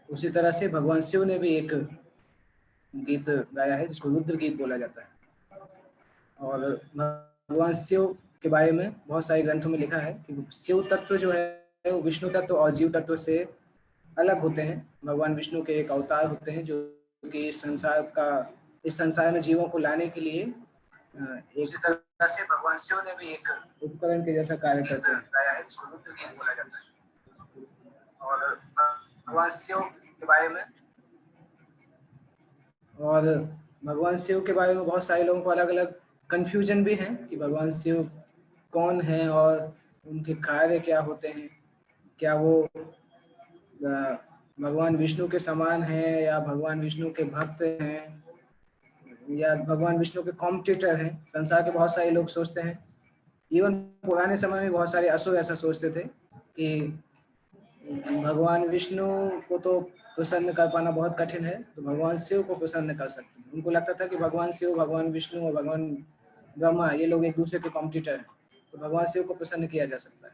उसी तरह से भगवान शिव ने भी एक गीत गाया है जिसको रुद्र गीत बोला जाता है। और भगवान शिव के बारे में बहुत सारे ग्रंथों में लिखा है कि शिव तत्व जो है वो विष्णु तत्व और जीव तत्व से अलग होते हैं। भगवान विष्णु के एक अवतार होते हैं जो कि इस संसार में जीवों को लाने के लिए एक तरह से भगवान शिव ने भी एक उपकरण के जैसा कार्य करते हैं, गाया है जिसको रुद्र गीत बोला जाता है। और भगवान शिव के बारे में बहुत सारे लोगों को अलग अलग कंफ्यूजन भी है कि भगवान शिव कौन है और उनके कार्य क्या होते हैं। क्या वो भगवान विष्णु के समान है या भगवान विष्णु के भक्त हैं या भगवान विष्णु के कॉम्पिटिटर हैं। संसार के बहुत सारे लोग सोचते हैं, इवन पुराने समय में बहुत सारे असुर ऐसा सोचते थे कि भगवान विष्णु को तो प्रसन्न कर पाना बहुत कठिन है, तो भगवान शिव को प्रसन्न कर सकते हैं। उनको लगता था कि भगवान शिव, भगवान विष्णु और भगवान ब्रह्मा ये लोग एक दूसरे के कॉम्पिटिटर हैं, तो भगवान शिव को प्रसन्न किया जा सकता है।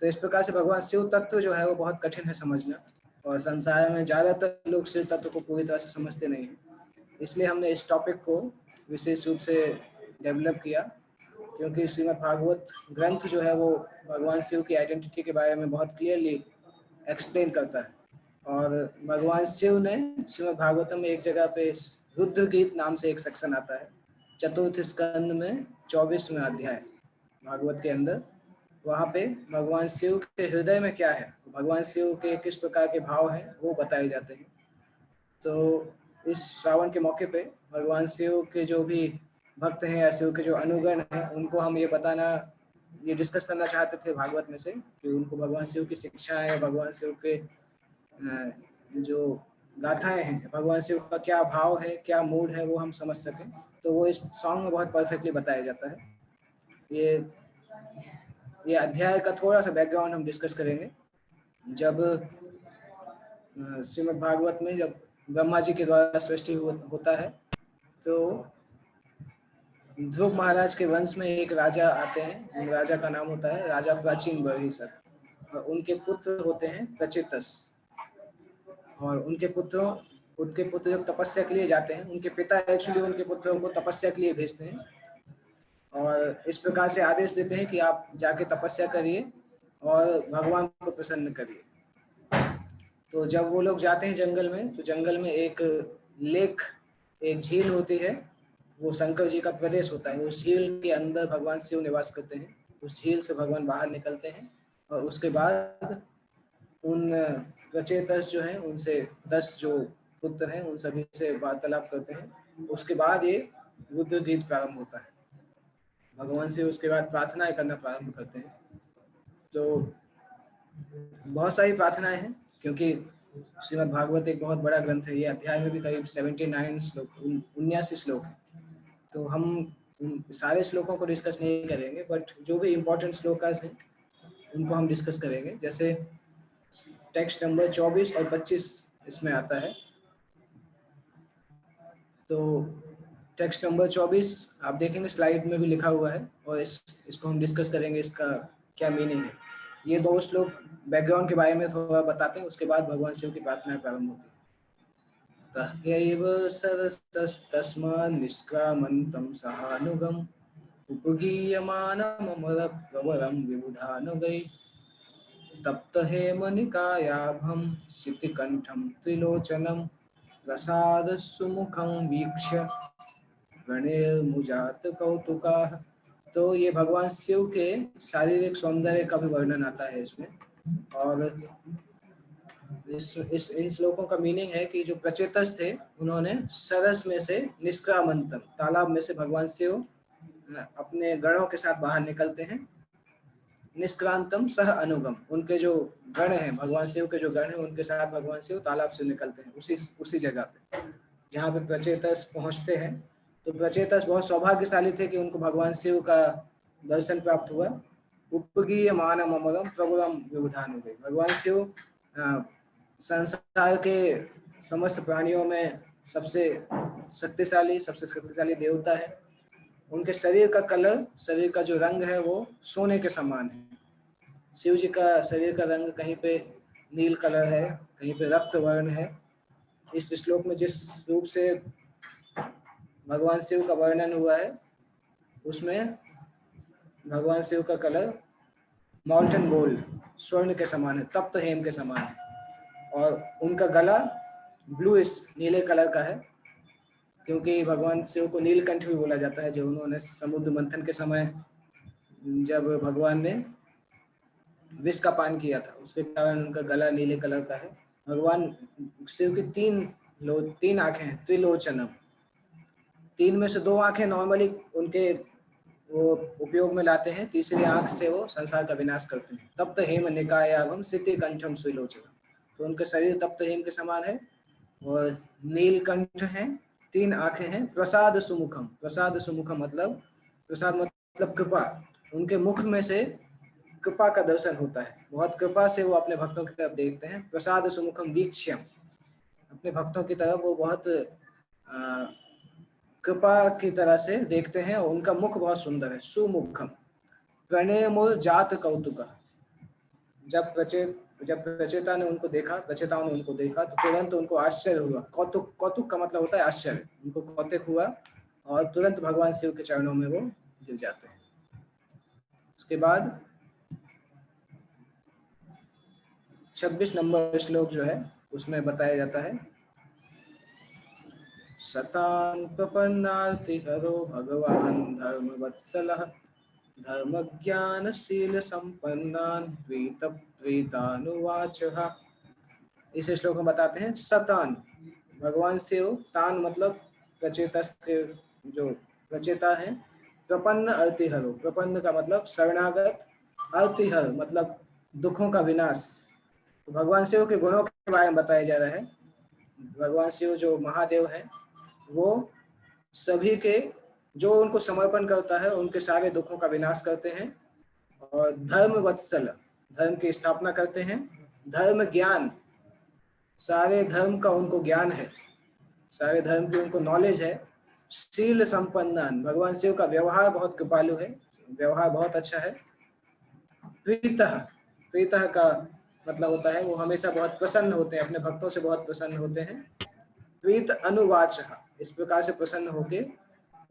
तो इस प्रकार से भगवान शिव तत्व जो है वो बहुत कठिन है समझना, और संसार में ज़्यादातर लोग शिव तत्व को पूरी तरह से समझते नहीं हैं। इसलिए हमने इस टॉपिक को विशेष रूप से डेवलप किया, क्योंकि श्रीमद् भागवत ग्रंथ जो है वो भगवान शिव की आइडेंटिटी के बारे में बहुत क्लियरली एक्सप्लेन करता है। और भगवान शिव ने श्रीमद् भागवतम में एक जगह पे रुद्र गीत नाम से एक सेक्शन आता है, चतुर्थ स्कंद में 24वें अध्याय भागवत के अंदर। वहाँ पे भगवान शिव के हृदय में क्या है, भगवान शिव के किस प्रकार के भाव हैं वो बताए जाते हैं। तो इस श्रावण के मौके पे भगवान शिव के जो भी भक्त हैं या शिव के जो अनुगण हैं उनको हम ये डिस्कस करना चाहते थे भागवत में से, कि उनको भगवान शिव की शिक्षाएं, भगवान शिव के जो गाथाएं हैं, भगवान शिव का क्या भाव है, क्या मूड है, वो हम समझ सकें। तो वो इस सॉन्ग में बहुत परफेक्टली बताया जाता है। ये अध्याय का थोड़ा सा बैकग्राउंड हम डिस्कस करेंगे। जब श्रीमद् भागवत में जब ब्रह्मा जी के द्वारा सृष्टि होता है, तो ध्रुव महाराज के वंश में एक राजा आते हैं। राजा का नाम होता है राजा प्राचीन बर्हिसर, और उनके पुत्र होते हैं प्रचेतस। और उनके पुत्र जब तपस्या के लिए जाते हैं, उनके पिता एक्चुअली उनके पुत्रों को तपस्या के लिए भेजते हैं और इस प्रकार से आदेश देते हैं कि आप जाके तपस्या करिए और भगवान को प्रसन्न करिए। तो जब वो लोग जाते हैं जंगल में, तो जंगल में एक झील होती है, वो शंकर जी का प्रदेश होता है। उस झील के अंदर भगवान शिव निवास करते हैं। उस झील से भगवान बाहर निकलते हैं और उसके बाद उन प्रचेतस जो हैं उनसे 10 जो पुत्र हैं उन सभी से वार्तालाप करते हैं। उसके बाद ये रुद्र गीत प्रारंभ होता है। भगवान से उसके बाद प्रार्थनाएं करना प्रारंभ करते हैं। तो बहुत सारी प्रार्थनाएं हैं, क्योंकि श्रीमद् भागवत एक बहुत बड़ा ग्रंथ है। ये अध्याय में भी करीब 79 श्लोक 79 श्लोक है। तो हम सारे श्लोकों को डिस्कस नहीं करेंगे, बट जो भी इम्पोर्टेंट श्लोकास हैं उनको हम डिस्कस करेंगे। जैसे टेक्स्ट नंबर 24 और 25 इसमें आता है। तो टेक्स्ट नंबर 24 आप देखेंगे स्लाइड में भी लिखा हुआ है, और इसको हम डिस्कस करेंगे, इसका क्या मीनिंग है। ये दो श्लोक बैकग्राउंड के बारे में थोड़ा बताते हैं, उसके बाद भगवान शिव की प्रार्थना प्रारंभ होती है। तह्यैव सरस्तस्मान् निष्क्रामन्तं सहानुगम् उपगीयमानममरप्रवरं विबुधानुगै तप्त हेमनिकायाभं शितिकण्ठं त्रिलोचनं प्रसाद सुमुखं वीक्ष्य गणेर्मुजात कौतुकाः। तो ये भगवान शिव के शारीरिक सौंदर्य का भी वर्णन आता है इसमें। और इन श्लोकों का मीनिंग है कि जो प्रचेतस थे उन्होंने सरस में से निष्क्रामंतम, तालाब में से भगवान शिव अपने गणों के साथ बाहर निकलते हैं। निष्क्रांतम सह अनुगम, उनके जो गण हैं, भगवान शिव के जो गण हैं उनके साथ भगवान शिव तालाब से निकलते हैं उसी जगह पे जहाँ पे प्रचेतस पहुँचते हैं। तो प्रचेतस बहुत सौभाग्यशाली थे कि उनको भगवान शिव का दर्शन प्राप्त हुआ। उपगीय मानम अमरम प्रभुरम विबुधानुगै, भगवान शिव संसार के समस्त प्राणियों में सबसे शक्तिशाली देवता है। उनके शरीर का कलर, शरीर का जो रंग है वो सोने के समान है। शिव जी का शरीर का रंग कहीं पे नील कलर है, कहीं पे रक्त वर्ण है। इस श्लोक में जिस रूप से भगवान शिव का वर्णन हुआ है उसमें भगवान शिव का कलर मॉल्टन गोल्ड, स्वर्ण के समान है, तप्त हेम के समान है। और उनका गला ब्लूइश नीले कलर का है, क्योंकि भगवान शिव को नीलकंठ भी बोला जाता है, जो उन्होंने समुद्र मंथन के समय जब भगवान ने विष का पान किया था उसके कारण उनका गला नीले कलर का है। भगवान शिव की तीन आंखें हैं, त्रिलोचनम। तीन में से दो आंखें नॉर्मली उनके वो उपयोग में लाते हैं, तीसरी आंख से वो संसार का विनाश करते हैं। तप्त हेम निकायाभम सिति कंठम सुलोचनम, तो उनके शरीर तप्त हेम के समान है और नीलकंठ है, तीन आंखें हैं। प्रसाद सुमुखम, प्रसाद सुमुखम मतलब प्रसाद मतलब कृपा, उनके मुख में से कृपा का दर्शन होता है, बहुत कृपा से वो अपने भक्तों की तरफ देखते हैं। प्रसाद सुमुखम वीक्ष्यम, अपने भक्तों की तरफ वो बहुत कृपा की तरह से देखते हैं और उनका मुख बहुत सुंदर है। सुमुखम प्रणेमो जात कौतुक, जब प्रचेता ने उनको देखा, प्रचेताओं ने उनको देखा तो तुरंत उनको आश्चर्य हुआ। कौतुक, कौतुक का मतलब होता है आश्चर्य, उनको कौतुक हुआ और तुरंत भगवान शिव के चरणों में वो गिर जाते हैं। उसके बाद 26 नंबर श्लोक जो है उसमें बताया जाता है, शतान प्रपन्नार्ति हरो भगवान धर्म वत्सलः धर्मज्ञानशील संपन्नान प्रीतानुवाचः। इस श्लोक में बताते हैं शतान, भगवान शिव, तान मतलब प्रचेता के जो प्रचेता है, प्रपन्न अर्तिहरो, प्रपन्न का मतलब शरणागत, अर्तिहर मतलब दुखों का विनाश। तो भगवान शिव के गुणों के बारे में बताया जा रहा है। भगवान शिव जो महादेव हैं वो सभी के जो उनको समर्पण करता है उनके सारे दुखों का विनाश करते हैं और धर्म वत्सल, धर्म की स्थापना करते हैं। धर्म ज्ञान, सारे धर्म का उनको ज्ञान है, सारे धर्म की उनको नॉलेज है। शील संपन्नान, भगवान शिव का व्यवहार बहुत कृपालु है, व्यवहार बहुत अच्छा है। प्रीतः, प्रीतः का मतलब होता है वो हमेशा बहुत प्रसन्न होते हैं, अपने भक्तों से बहुत प्रसन्न होते हैं। प्रीत अनुवाच, इस प्रकार से प्रसन्न होके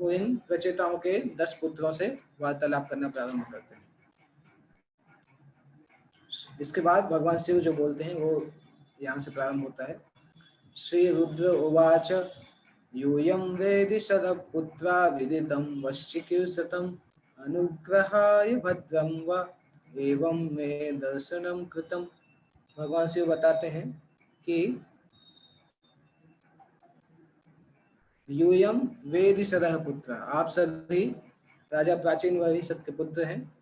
वो इन प्रचेताओं के 10 पुत्रों से वार्तालाप करना प्रारंभ करते हैं। इसके बाद भगवान शिव जो बोलते हैं वो यहाँ से प्रारंभ होता है। श्री रुद्र उवाच यूयं वेदि सदपुत्रा विदितं वश्चिकीर्षतं अनुग्रहाय भद्रं वा एवं मे दर्शनं कृतम्। भगवान शिव बताते हैं कि यूयम वेदि सदः पुत्र, आप सभी राजा प्राचीन वरिष्ठ के पुत्र हैं।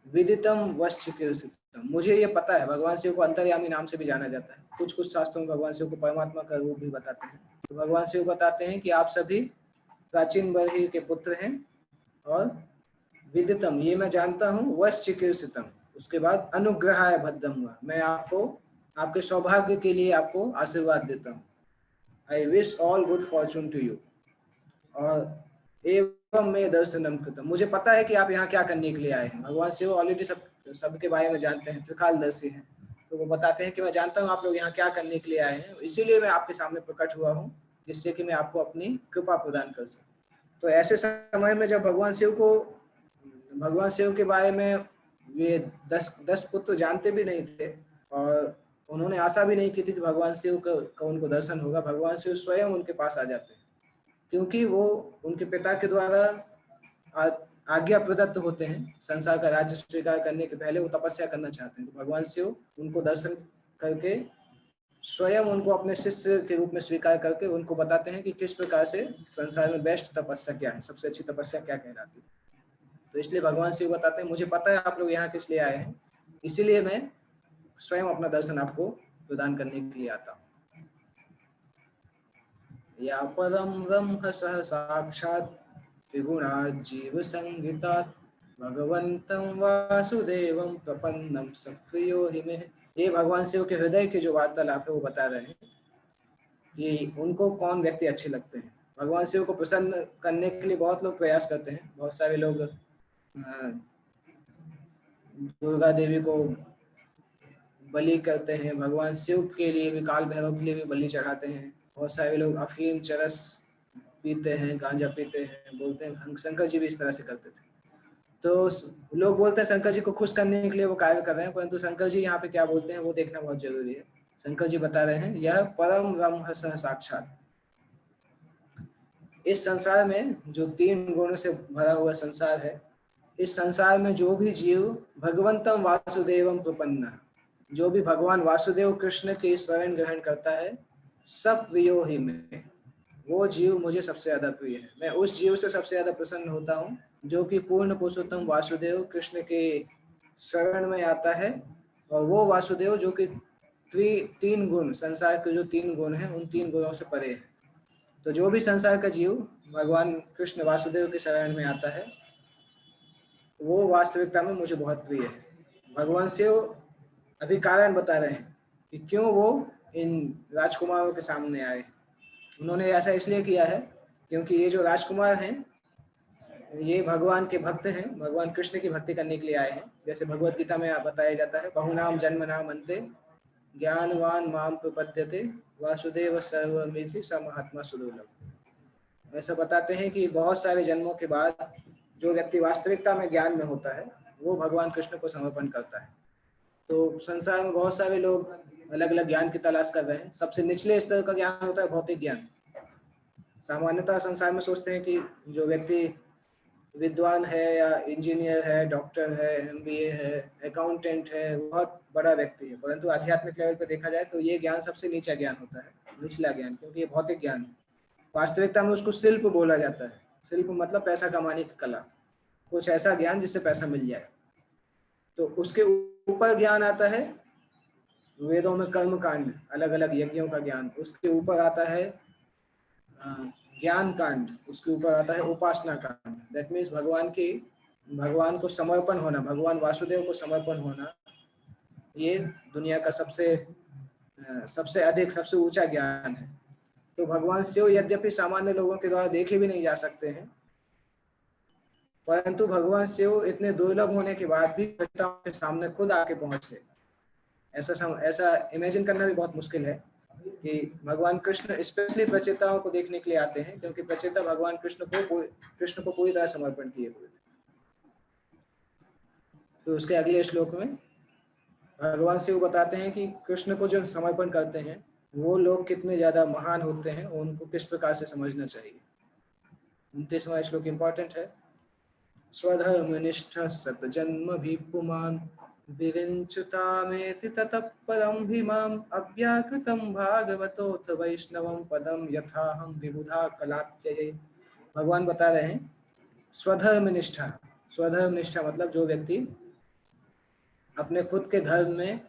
विदितम वश्चिकीर्षितम, मुझे ये पता है, भगवान शिव को अंतर्यामी नाम से भी जाना जाता है, कुछ कुछ शास्त्रों में भगवान शिव को परमात्मा का रूप भी बताते हैं। तो भगवान शिव बताते हैं कि आप सभी प्राचीन वर्ष के पुत्र हैं और विदितम, ये मैं जानता हूँ, वश्चिकीर्षितम, उसके बाद अनुग्रहाय भद्रम हुआ, मैं आपको आपके सौभाग्य के लिए आपको आशीर्वाद देता हूँ। I wish all good fortune to you. और एवं में दर्शनम कृतम, मुझे पता है कि आप यहाँ क्या करने के लिए आए हैं। भगवान शिव ऑलरेडी सबके बारे में जानते हैं, त्रिकालदर्शी हैं, तो वो बताते हैं कि मैं जानता हूँ आप लोग यहाँ क्या करने के लिए आए हैं, इसीलिए मैं आपके सामने प्रकट हुआ हूँ, जिससे कि मैं आपको अपनी कृपा प्रदान कर सकूँ। तो ऐसे समय में जब भगवान शिव के बारे में ये 10 पुत्र जानते भी नहीं थे और उन्होंने आशा भी नहीं की थी कि भगवान शिव का उनको दर्शन होगा, भगवान शिव स्वयं उनके पास आ जाते हैं, क्योंकि वो उनके पिता के द्वारा आज्ञा प्रदत्त होते हैं। संसार का राज्य स्वीकार करने के पहले वो तपस्या करना चाहते हैं, तो भगवान शिव उनको दर्शन करके स्वयं उनको अपने शिष्य के रूप में स्वीकार करके उनको बताते हैं कि किस प्रकार से संसार में बेस्ट तपस्या क्या है, सबसे अच्छी तपस्या क्या कहलाती है। तो इसलिए भगवान शिव बताते हैं मुझे पता है आप लोग यहाँ किस लिए आए हैं, इसीलिए मैं स्वयं अपना दर्शन आपको प्रदान करने के लिए आता हूँ। या परम ब्रह्म सह साक्षात् त्रिगुणात् जीव संहितात् भगवन्तं वासुदेवं प्रपन्नं सप्रियो हि मे। ये भगवान शिव के हृदय के जो वार्तालाप है वो बता रहे हैं कि उनको कौन व्यक्ति अच्छे लगते हैं। भगवान शिव को प्रसन्न करने के लिए बहुत लोग प्रयास करते हैं, बहुत सारे लोग दुर्गा देवी को बलि करते हैं, भगवान शिव के लिए भी, काल भैरव के लिए भी बलि चढ़ाते हैं। बहुत सारे लोग अफीम चरस पीते हैं, गांजा पीते हैं, बोलते हैं शंकर जी भी इस तरह से करते थे। तो लोग बोलते हैं शंकर जी को खुश करने के लिए वो कार्य कर रहे हैं, परंतु शंकर जी यहाँ पे क्या बोलते हैं वो देखना बहुत जरूरी है। शंकर जी बता रहे हैं, यह परम ब्रह्म साक्षात। इस संसार में जो 3 गुणों से भरा हुआ संसार है, इस संसार में जो भी जीव भगवंतम वासुदेवम प्रपन्ना, जो भी भगवान वासुदेव कृष्ण की शरण ग्रहण करता है, सब प्रियो ही में, वो जीव मुझे सबसे ज्यादा प्रिय है। मैं उस जीव से सबसे ज्यादा प्रसन्न होता हूँ जो कि पूर्ण पुरुषोत्तम वासुदेव कृष्ण के शरण में आता है। और वो वासुदेव जो कि 3 गुण, संसार के जो 3 गुण हैं, उन 3 गुणों से परे है। तो जो भी संसार का जीव भगवान कृष्ण वासुदेव के शरण में आता है, वो वास्तविकता में मुझे बहुत प्रिय है। भगवान शिव अभी कारण बता रहे हैं कि क्यों वो इन राजकुमारों के सामने आए। उन्होंने ऐसा इसलिए किया है क्योंकि ये जो राजकुमार हैं, ये भगवान के भक्त हैं, भगवान कृष्ण की भक्ति करने के लिए आए हैं। जैसे भगवत गीता में बताया जाता है, बहुनाम जन्म नाम अंते ज्ञानवान माम प्रपद्यते वासुदेव सर्वमिति स महात्मा सुदुर्लभ। ऐसा बताते हैं कि बहुत सारे जन्मों के बाद जो व्यक्ति वास्तविकता में ज्ञान में होता है, वो भगवान कृष्ण को समर्पण करता है। तो संसार में बहुत सारे लोग अलग अलग ज्ञान की तलाश कर रहे हैं। सबसे निचले स्तर का ज्ञान होता है भौतिक ज्ञान। सामान्यतः संसार में सोचते हैं कि जो व्यक्ति विद्वान है या इंजीनियर है, डॉक्टर है, एमबीए है, अकाउंटेंट है, बहुत बड़ा व्यक्ति है। परंतु आध्यात्मिक लेवल पर देखा जाए तो ये ज्ञान सबसे नीचा ज्ञान होता है, निचला ज्ञान, क्योंकि ये भौतिक ज्ञान है। वास्तविकता में उसको शिल्प बोला जाता है। शिल्प मतलब पैसा कमाने की कला, कुछ ऐसा ज्ञान जिससे पैसा मिल जाए। तो उसके ऊपर ज्ञान आता है वेदों में कर्म कांड, अलग अलग यज्ञों का ज्ञान। उसके ऊपर आता है ज्ञान कांड, उसके ऊपर आता है उपासना कांड। दैट मीन्स भगवान को समर्पण होना, भगवान वासुदेव को समर्पण होना, ये दुनिया का सबसे अधिक, सबसे ऊंचा ज्ञान है। तो भगवान शिव यद्यपि सामान्य लोगों के द्वारा देखे भी नहीं जा सकते हैं, परंतु भगवान शिव इतने दुर्लभ होने के बाद भी प्रचेताओं के सामने खुद आके पहुंच गए। ऐसा इमेजिन करना भी बहुत मुश्किल है कि भगवान कृष्ण स्पेशली प्रचेताओं को देखने के लिए आते हैं, क्योंकि प्रचेता भगवान कृष्ण को पूरी तरह समर्पण किए हुए थे। तो उसके अगले श्लोक में भगवान शिव बताते हैं कि कृष्ण को जो समर्पण करते हैं वो लोग कितने ज्यादा महान होते हैं, उनको किस प्रकार से समझना चाहिए। 29वां श्लोक इंपॉर्टेंट है। स्वधर्मनिष्ठ सतजन्म भी पुमान् विरिञ्चतामेति ततः परं भीमाम् अव्याकृतं भागवतोऽथ वैष्णवं पदं यथाहं विबुधा कलात्यये। भगवान बता रहे हैं स्वधर्म निष्ठा। स्वधर्म निष्ठा मतलब जो व्यक्ति अपने खुद के धर्म में,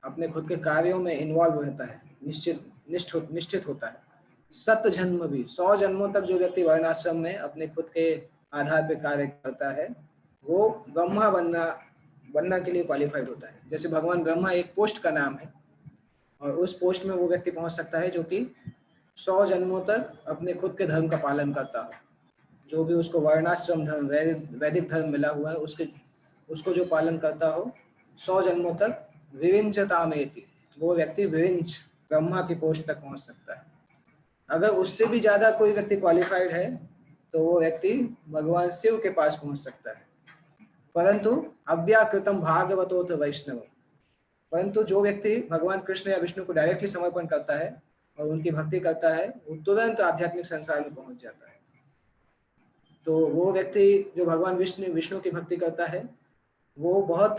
अपने खुद के कार्यों में इन्वॉल्व रहता है, निश्चित होता है। 7 जन्म भी, 100 जन्मों तक जो व्यक्ति वर्णाश्रम में अपने खुद के आधार पर कार्य करता है, वो ब्रह्मा बनना के लिए क्वालिफाइड होता है। जैसे भगवान ब्रह्मा एक पोस्ट का नाम है, और उस पोस्ट में वो व्यक्ति पहुंच सकता है जो कि 100 जन्मों तक अपने खुद के धर्म का पालन करता हो। जो भी उसको वर्णाश्रम धर्म, वैदिक धर्म मिला हुआ है, उसको जो पालन करता हो 100 जन्मों तक, विविंचतामेति, वो व्यक्ति विविंच ब्रह्मा की पोस्ट तक पहुंच सकता है। अगर उससे भी ज्यादा कोई व्यक्ति क्वालिफाइड है तो वो व्यक्ति भगवान शिव के पास पहुंच सकता है। परंतु अव्याकृतम भागवतोऽथ वैष्णव, परंतु जो व्यक्ति भगवान कृष्ण या विष्णु को डायरेक्टली समर्पण करता है और उनकी भक्ति करता है, वो तुरंत आध्यात्मिक संसार में पहुंच जाता है। तो वो व्यक्ति जो भगवान विष्णु की भक्ति करता है, वो बहुत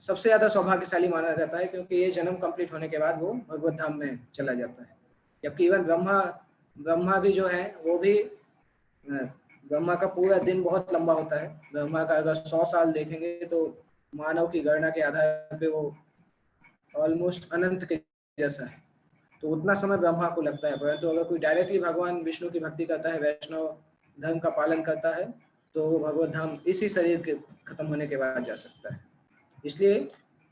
सबसे ज्यादा सौभाग्यशाली माना जाता है, क्योंकि ये जन्म कंप्लीट होने के बाद वो भगवत धाम में चला जाता है। जबकि इवन ब्रह्मा भी जो है, वो भी, ब्रह्मा का पूरा दिन बहुत लंबा होता है। ब्रह्मा का अगर 100 साल देखेंगे तो मानव की गणना के आधार पे वो ऑलमोस्ट अनंत के जैसा है। तो उतना समय ब्रह्मा को लगता है। परंतु अगर कोई डायरेक्टली भगवान विष्णु की भक्ति करता है, वैष्णव धर्म का पालन करता है, तो वो भगवत धाम इसी शरीर के खत्म होने के बाद जा सकता है। इसलिए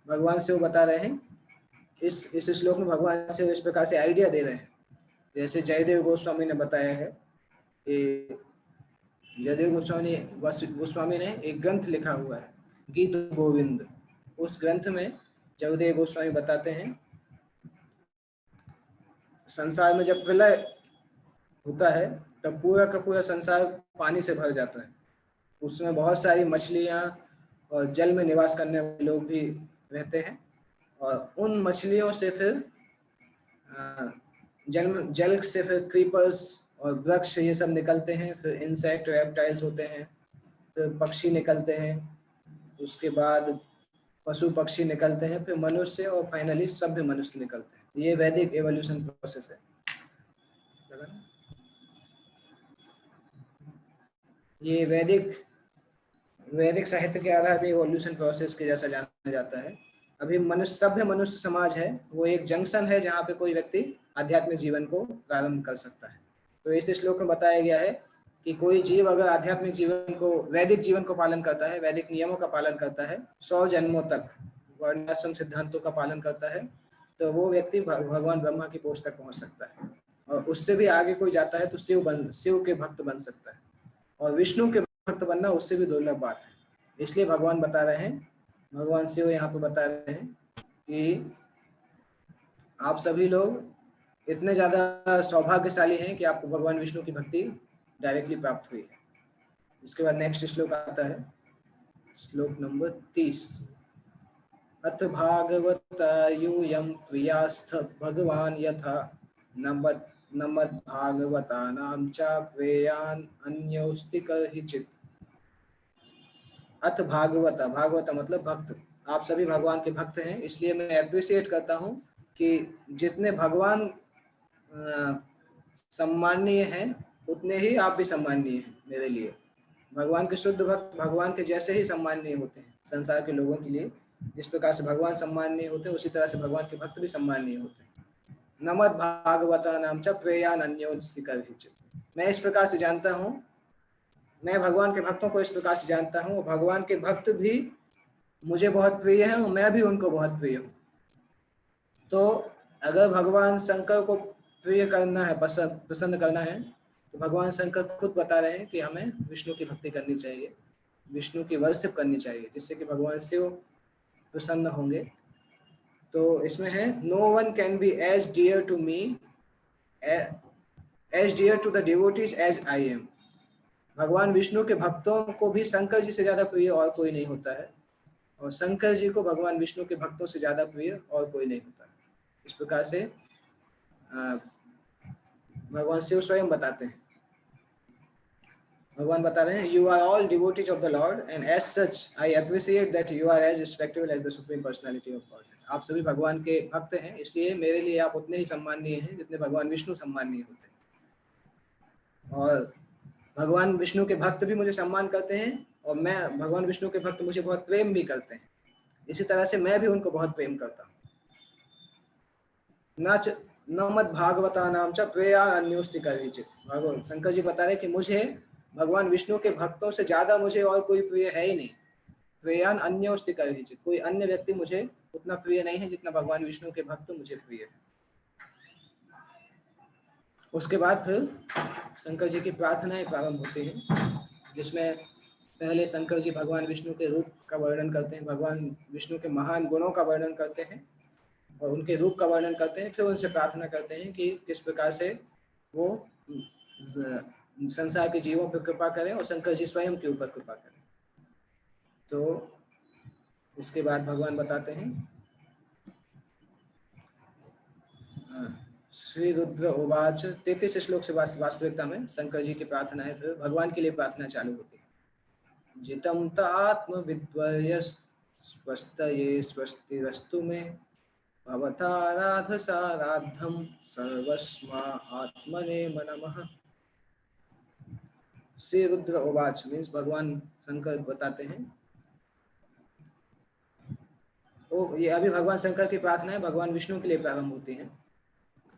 भगवान शिव बता रहे हैं, इस श्लोक में भगवान शिव इस प्रकार से आइडिया दे रहे हैं। जैसे जयदेव गोस्वामी ने बताया है कि जयदेव गोस्वामी ने एक ग्रंथ लिखा हुआ है, गीत गोविंद। उस ग्रंथ में जगदेव गोस्वामी बताते हैं, संसार में जब प्रलय होता है तब पूरा का पूरा संसार पानी से भर जाता है। उसमें बहुत सारी मछलियाँ और जल में निवास करने वाले लोग भी रहते हैं, और उन मछलियों से फिर जल जल से फिर क्रीपर्स और वृक्ष ये सब निकलते हैं, फिर इंसेक्ट रेप्टाइल्स होते हैं, फिर पक्षी निकलते हैं, उसके बाद पशु पक्षी निकलते हैं, फिर मनुष्य, और फाइनली सभ्य मनुष्य निकलते हैं। ये वैदिक एवोल्यूशन प्रोसेस है। ये वैदिक साहित्य के आधार पर एवोल्यूशन प्रोसेस के जैसा जाना जाता है। अभी सभ्य मनुष्य समाज है वो एक जंक्शन है जहाँ पे कोई व्यक्ति आध्यात्मिक जीवन को प्रारंभ कर सकता है। तो इस श्लोक में बताया गया है कि कोई जीव अगर आध्यात्मिक जीवन को, वैदिक जीवन को पालन करता है, वैदिक नियमों का पालन करता है, 100 जन्मों तक वर्णाश्रम सिद्धांतों का पालन करता है, तो वो व्यक्ति भगवान ब्रह्मा की पोस्ट तक पहुंच सकता है, और उससे भी आगे कोई जाता है तो शिव के भक्त बन सकता है, और विष्णु के भक्त बनना उससे भी दुर्लभ बात है। इसलिए भगवान बता रहे हैं, भगवान शिव यहाँ पे बता रहे हैं कि आप सभी लोग इतने ज़्यादा सौभाग्यशाली हैं कि आपको भगवान विष्णु की भक्ति डायरेक्टली प्राप्त हुई है। इसके बाद नेक्स्ट श्लोक आता है, श्लोक नंबर 30। अथ भागवता यूयं प्रियास्थ भगवान यथा नमद भागवता नाम च प्रेयान अन्योस्ति कर्हिचित्। अथ भागवता, भागवता मतलब भक्त, आप सभी भगवान के भक्त हैं, इसलिए मैं एप्रिशिएट करता हूँ कि जितने भगवान सम्माननीय हैं उतने ही आप भी सम्माननीय हैं मेरे लिए। भगवान के शुद्ध भक्त भगवान के जैसे ही सम्माननीय होते हैं संसार के लोगों के लिए। जिस प्रकार से भगवान सम्माननीय होते हैं उसी तरह से भगवान के भक्त भी सम्माननीय होते हैं। नमद भागवता नाम च प्रेयान अन्योस्ति कर्हिचित्। मैं इस प्रकार से जानता हूँ, मैं भगवान के भक्तों को इस प्रकार से जानता हूँ, भगवान के भक्त भी मुझे बहुत प्रिय हैं और मैं भी उनको बहुत प्रिय हूँ। तो अगर भगवान शंकर को प्रिय करना है, प्रसन्न करना है, तो भगवान शंकर खुद बता रहे हैं कि हमें विष्णु की भक्ति करनी चाहिए, विष्णु की वर्शिप करनी चाहिए, जिससे कि भगवान शिव प्रसन्न होंगे। तो इसमें है, no one can be as dear to me as dear to the devotees as I am. भगवान विष्णु के भक्तों को भी शंकर जी से ज्यादा प्रिय और कोई नहीं होता है, और शंकर जी को भगवान विष्णु के भक्तों से ज्यादा प्रिय और कोई नहीं होता है। इस प्रकार से भगवान शिव स्वयं बताते हैं, भगवान बता रहे हैं, you are all devotees of the Lord and as such I appreciate that you are as respectable as the supreme personality of God. आप सभी भगवान के भक्त हैं, इसलिए मेरे लिए आप उतने ही सम्माननीय हैं जितने भगवान विष्णु सम्माननीय होते हैं। और भगवान विष्णु के भक्त भी मुझे सम्मान करते हैं, और मैं, भगवान विष्णु के भक्त मुझे बहुत प्रेम भी करते हैं। इसी तरह से मैं भी उनको बहुत प्रेम करता हूँ। नमद भागवता नाम च प्रेया अन्योस्ति कर्हिचित्। भगवान शंकर जी बता रहे कि मुझे भगवान विष्णु के भक्तों से ज्यादा मुझे और कोई प्रिय है ही नहीं। प्रेयान अन्योस्ति कर्हिचित्, कोई अन्य व्यक्ति मुझे उतना प्रिय नहीं है जितना भगवान विष्णु के भक्त मुझे प्रिय है। उसके बाद फिर शंकर जी की प्रार्थनाएं प्रारंभ होती हैं, जिसमें पहले शंकर जी भगवान विष्णु के रूप का वर्णन करते हैं, भगवान विष्णु के महान गुणों का वर्णन करते हैं और उनके रूप का वर्णन करते हैं। फिर उनसे प्रार्थना करते हैं कि किस प्रकार से वो संसार के जीवों पर कृपा करें और शंकर जी स्वयं के ऊपर कृपा करें। तो इसके बाद भगवान बताते हैं, श्री रुद्र उवाच। 33 श्लोक से वास्तविकता में शंकर जी की प्रार्थना है, फिर भगवान के लिए प्रार्थना चालू होती है। जितम त आत्म विद्वर्य स्वस्तये स्वस्तिरस्तु में भवताराध साराधम सर्वस्मा आत्मने नमः। श्री रुद्र उवाच मीन्स भगवान शंकर बताते हैं, ये अभी भगवान शंकर की प्रार्थना है, भगवान विष्णु के लिए प्रारंभ होती है।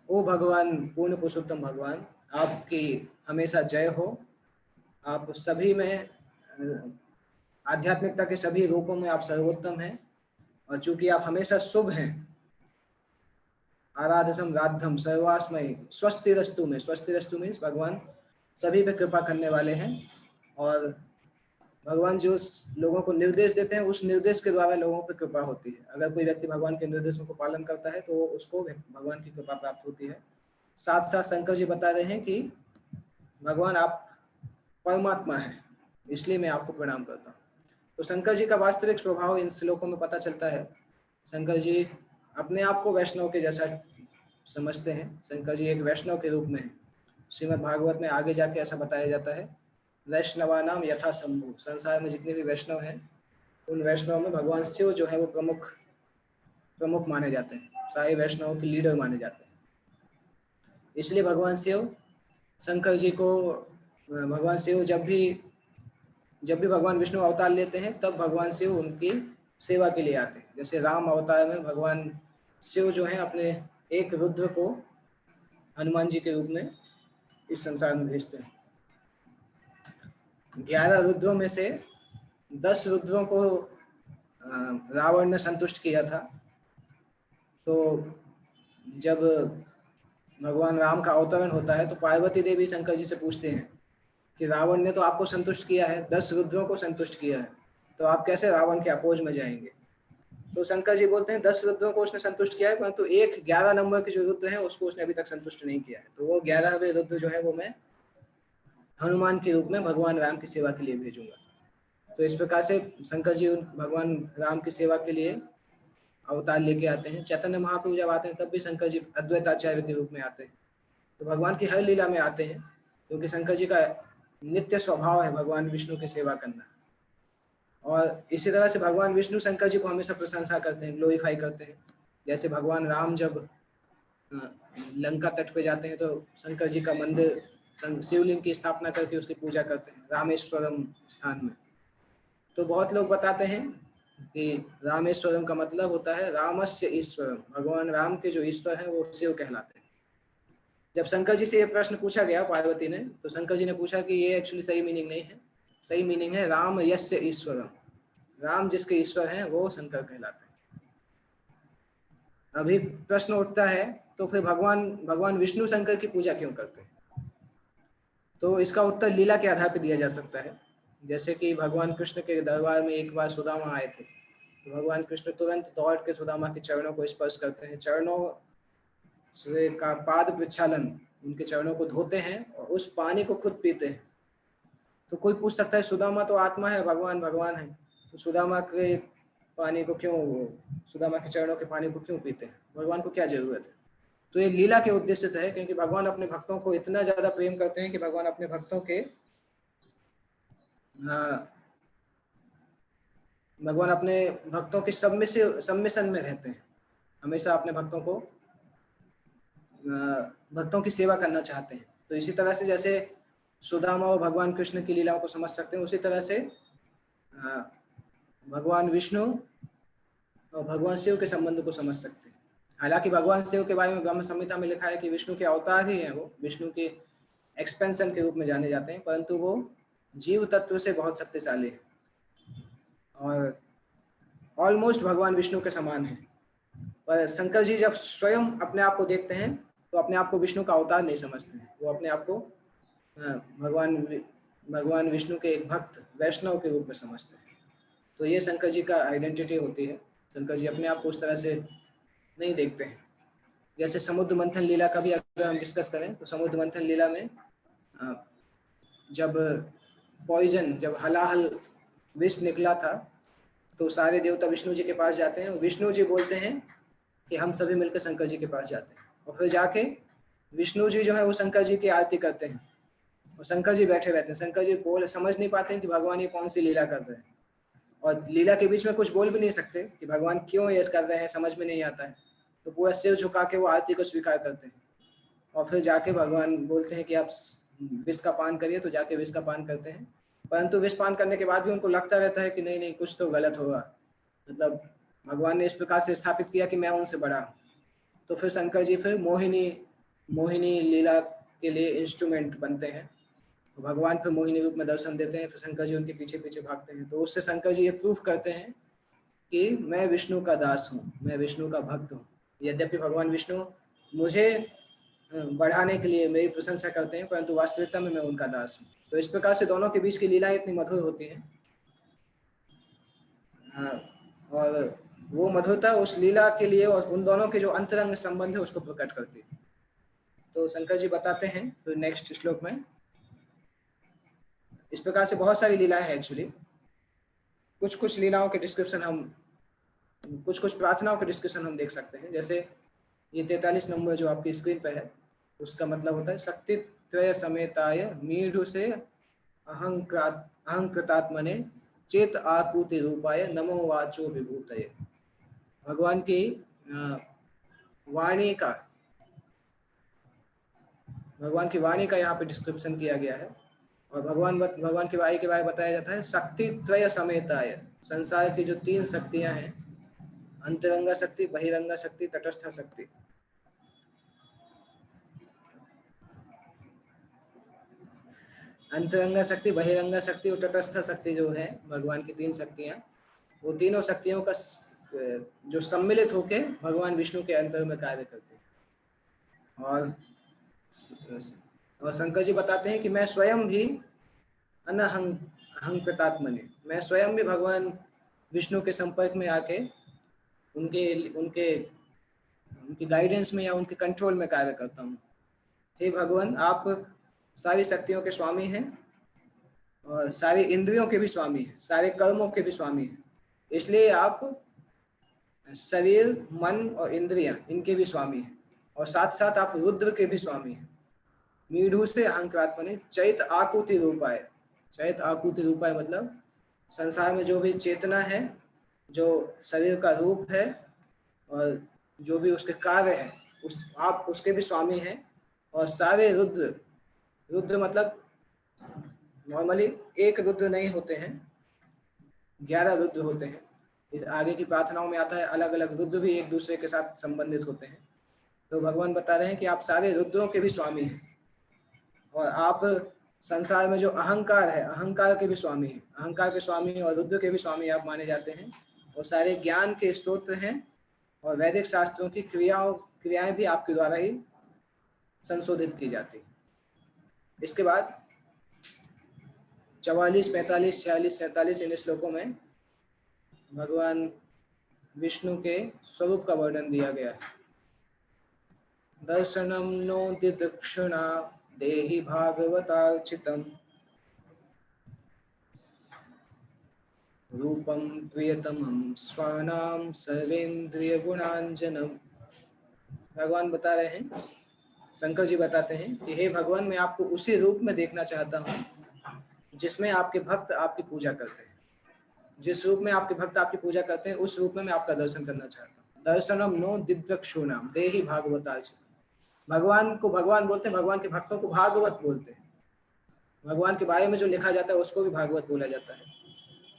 ओ भगवान पूर्ण पुरुषोत्तम भगवान, आपकी हमेशा जय हो। आप सभी में, आध्यात्मिकता के सभी रूपों में आप सर्वोत्तम हैं, और चूंकि आप हमेशा शुभ हैं, आराधसम राधम सर्वास्मय स्वस्तिरस्तु में, स्वस्तिरस्तु मीन्स भगवान सभी पे कृपा करने वाले हैं, और भगवान जो लोगों को निर्देश देते हैं उस निर्देश के द्वारा लोगों पर कृपा होती है। अगर कोई व्यक्ति भगवान के निर्देशों को पालन करता है तो उसको भगवान की कृपा प्राप्त होती है। साथ साथ शंकर जी बता रहे हैं कि भगवान आप परमात्मा हैं, इसलिए मैं आपको प्रणाम करता हूँ। तो शंकर जी का वास्तविक स्वभाव इन श्लोकों में पता चलता है। शंकर जी अपने आप को वैष्णव के जैसा समझते हैं। शंकर जी एक वैष्णव के रूप में है। श्रीमद् भागवत में आगे जाके ऐसा बताया जाता है, वैष्णवानाम यथा शंभु। संसार में जितने भी वैष्णव हैं उन वैष्णव में भगवान शिव जो है वो प्रमुख माने जाते हैं, सारे वैष्णवों के लीडर माने जाते हैं। इसलिए भगवान शिव शंकर जी को, भगवान शिव जब भी भगवान विष्णु अवतार लेते हैं तब भगवान शिव उनकी सेवा के लिए आते हैं। जैसे राम अवतार में भगवान शिव जो है अपने एक रुद्र को हनुमान जी के रूप में इस संसार में भेजते हैं। 11 रुद्रों में से 10 रुद्रों को रावण ने संतुष्ट किया था। तो जब भगवान राम का अवतरण होता है तो पार्वती देवी शंकर जी से पूछते हैं कि रावण ने तो आपको संतुष्ट किया है, 10 रुद्रों को संतुष्ट किया है, तो आप कैसे रावण के अपोज में जाएंगे? तो शंकर जी बोलते हैं 10 रुद्रों को उसने संतुष्ट किया है, परंतु एक 11 नंबर के जो रुद्र है उसको उसने अभी तक संतुष्ट नहीं किया है। तो वो 11वें रुद्र जो है वो मैं हनुमान के रूप में भगवान राम की सेवा के लिए भेजूंगा। तो इस प्रकार से शंकर जी भगवान राम की सेवा के लिए अवतार लेके आते हैं। चैतन्य महाप्रभु जब आते हैं तब भी शंकर जी अद्वैताचार्य के रूप में आते हैं। तो भगवान की हर लीला में आते हैं, क्योंकि शंकर जी का नित्य स्वभाव है भगवान विष्णु की सेवा करना। और इसी तरह से भगवान विष्णु शंकर जी को हमेशा प्रशंसा करते हैं, ग्लोरीफाई करते हैं। जैसे भगवान राम जब लंका तट पे जाते हैं तो शंकर जी का मंदिर, शिवलिंग की स्थापना करके उसकी पूजा करते हैं रामेश्वरम स्थान में। तो बहुत लोग बताते हैं कि रामेश्वरम का मतलब होता है रामस्य ईश्वरम, भगवान राम के जो ईश्वर हैं वो शिव कहलाते हैं। जब शंकर जी से ये प्रश्न पूछा गया पार्वती ने, तो शंकर जी ने पूछा कि ये एक्चुअली सही मीनिंग नहीं है। सही मीनिंग है राम यस्य ईश्वरम, राम जिसके ईश्वर हैं वो शंकर कहलाते हैं। अभी प्रश्न उठता है तो फिर भगवान विष्णु शंकर की पूजा क्यों करते हैं? तो इसका उत्तर लीला के आधार पर दिया जा सकता है। जैसे कि भगवान कृष्ण के दरबार में एक बार सुदामा आए थे, तो भगवान कृष्ण तुरंत दौड़ के सुदामा के चरणों को स्पर्श करते हैं, चरणों से का पाद प्रक्षालन, उनके चरणों को धोते हैं और उस पानी को खुद पीते हैं। तो कोई पूछ सकता है सुदामा तो आत्मा है, भगवान भगवान है, तो सुदामा के पानी को क्यों, सुदामा के चरणों के पानी को क्यों पीते हैं? भगवान को क्या जरूरत है? तो ये लीला के उद्देश्य से है, क्योंकि भगवान अपने भक्तों को इतना ज्यादा प्रेम करते हैं कि भगवान अपने भक्तों के भगवान अपने भक्तों के सबमिशन में रहते हैं, हमेशा अपने भक्तों की सेवा करना चाहते हैं। तो इसी तरह से जैसे सुदामा और भगवान कृष्ण की लीलाओं को समझ सकते हैं, उसी तरह से भगवान विष्णु और भगवान शिव के संबंध को समझ सकते हैं। हालांकि भगवान शिव के बारे में ब्रह्म संहिता में लिखा है कि विष्णु के अवतार ही हैं, वो विष्णु के एक्सपेंशन के रूप में जाने जाते हैं, परंतु वो जीव तत्व से बहुत शक्तिशाली है और ऑलमोस्ट भगवान विष्णु के समान है। पर शंकर जी जब स्वयं अपने आप को देखते हैं तो अपने आप को विष्णु का अवतार नहीं समझते हैं, वो अपने आप को भगवान विष्णु के एक भक्त वैष्णव के रूप में समझते हैं। तो ये शंकर जी का आइडेंटिटी होती है। शंकर जी अपने आप को उस तरह से नहीं देखते हैं। जैसे समुद्र मंथन लीला का भी अगर हम डिस्कस करें तो समुद्र मंथन लीला में जब पॉइजन, जब हलाहल विष निकला था तो सारे देवता विष्णु जी के पास जाते हैं और विष्णु जी बोलते हैं कि हम सभी मिलकर शंकर जी के पास जाते हैं, और फिर जाके विष्णु जी जो है वो शंकर जी की आरती करते हैं और शंकर जी बैठे रहते हैं। शंकर जी समझ नहीं पाते हैं कि भगवान ये कौन सी लीला कर रहे हैं, और लीला के बीच में कुछ बोल भी नहीं सकते कि भगवान क्यों ये कर रहे हैं, समझ में नहीं आता है। तो पूरा सिर झुका के वो आरती को स्वीकार करते हैं और फिर जाके भगवान बोलते हैं कि आप विष का पान करिए, तो जाके विष का पान करते हैं। परंतु विष पान करने के बाद भी उनको लगता रहता है कि नहीं नहीं कुछ तो गलत होगा, मतलब भगवान ने इस प्रकार से स्थापित किया कि मैं उनसे बड़ा हूँ। तो फिर शंकर जी फिर मोहिनी लीला के लिए इंस्ट्रूमेंट बनते हैं, तो भगवान फिर मोहिनी रूप में दर्शन देते हैं, फिर शंकर जी उनके पीछे पीछे भागते हैं। तो उससे शंकर जी ये प्रूफ करते हैं कि मैं विष्णु का दास हूँ, मैं विष्णु का भक्त हूँ। यद्यपि भगवान विष्णु मुझे बढ़ाने के लिए मेरी प्रशंसा करते हैं, परंतु वास्तविकता में मैं उनका दास हूँ। तो इस प्रकार से दोनों के बीच की लीला इतनी मधुर होती है और वो मधुरता उस लीला के लिए और उन दोनों के जो अंतरंग संबंध है उसको प्रकट करती है। तो शंकर जी बताते हैं तो नेक्स्ट श्लोक में, इस प्रकार से बहुत सारी लीलाएं हैं एक्चुअली। कुछ कुछ लीलाओं के डिस्क्रिप्शन हम, कुछ कुछ प्रार्थनाओं के डिस्क्रिप्शन हम देख सकते हैं। जैसे ये 43 नंबर जो आपकी स्क्रीन पर है, उसका मतलब होता है शक्ति त्रय समेताय मीढ़ु से अहंकृतात्मने चेत आकुति रूपाय नमो वाचो विभूतये। भगवान की वाणी का, भगवान की वाणी का यहाँ पे डिस्क्रिप्शन किया गया है। और भगवान की वाणी के बारे में बताया जाता है शक्ति त्रय समेताय, संसार की जो 3 शक्तियां हैं, अंतरंगा शक्ति, बहिरंगा शक्ति, तटस्थ शक्ति। अंतरंगा शक्ति, बहिरंगा शक्ति और तटस्थ शक्ति जो है भगवान की 3 शक्तियां, वो तीनों शक्तियों का जो सम्मिलित होकर भगवान विष्णु के अंतर में कार्य करते हैं। और शंकर जी बताते हैं कि मैं स्वयं भी अहंकृतात्मने, मैं स्वयं भी भगवान विष्णु के संपर्क में आके उनके उनके उनकी गाइडेंस में या उनके कंट्रोल में कार्य करता हूँ। हे भगवान, आप सारी शक्तियों के स्वामी हैं और सारी इंद्रियों के भी स्वामी हैं, सारे कर्मों के भी स्वामी हैं, इसलिए आप शरीर, मन और इंद्रियां इनके भी स्वामी हैं, और साथ साथ आप रुद्र के भी स्वामी हैं। मीढ़ु से अहंकृतात्मने चैत आकुति रूपाय, चैत आकुति रूपाय मतलब संसार में जो भी चेतना है, जो शरीर का रूप है और जो भी उसके कार्य है, आप उसके भी स्वामी हैं। और सारे रुद्र, रुद्र मतलब नॉर्मली एक रुद्र नहीं होते हैं, 11 रुद्र होते हैं। इस आगे की प्रार्थनाओं में आता है अलग अलग रुद्र भी एक दूसरे के साथ संबंधित होते हैं। तो भगवान बता रहे हैं कि आप सारे रुद्रों के भी स्वामी हैं, और आप संसार में जो अहंकार है, अहंकार के भी स्वामी हैं, अहंकार के स्वामी और रुद्र के भी स्वामी आप माने जाते हैं। और सारे ज्ञान के स्तोत्र हैं, और वैदिक शास्त्रों की क्रियाएं भी आपके द्वारा ही संशोधित की जाती। इसके बाद 44, 45, 46, 47 इन श्लोकों में भगवान विष्णु के स्वरूप का वर्णन दिया गया है। दर्शनम नो दिदक्षिणा देहि भागवतार्चितम रूपम प्रियतमं स्वानाम सर्वेन्द्रिय गुणांजनम। भगवान बता रहे हैं, शंकर जी बताते हैं कि हे भगवान, मैं आपको उसी रूप में देखना चाहता हूँ जिसमें आपके भक्त आपकी पूजा करते हैं। जिस रूप में आपके भक्त आपकी पूजा करते हैं, उस रूप में मैं आपका दर्शन करना चाहता हूँ। दर्शनम नो दिव्यक्षुणाम देहि भागवतार्चितम। भगवान को भगवान बोलते हैं, भगवान के भक्तों को भागवत बोलते हैं। भगवान के बारे में जो लिखा जाता है उसको भी भागवत बोला जाता है।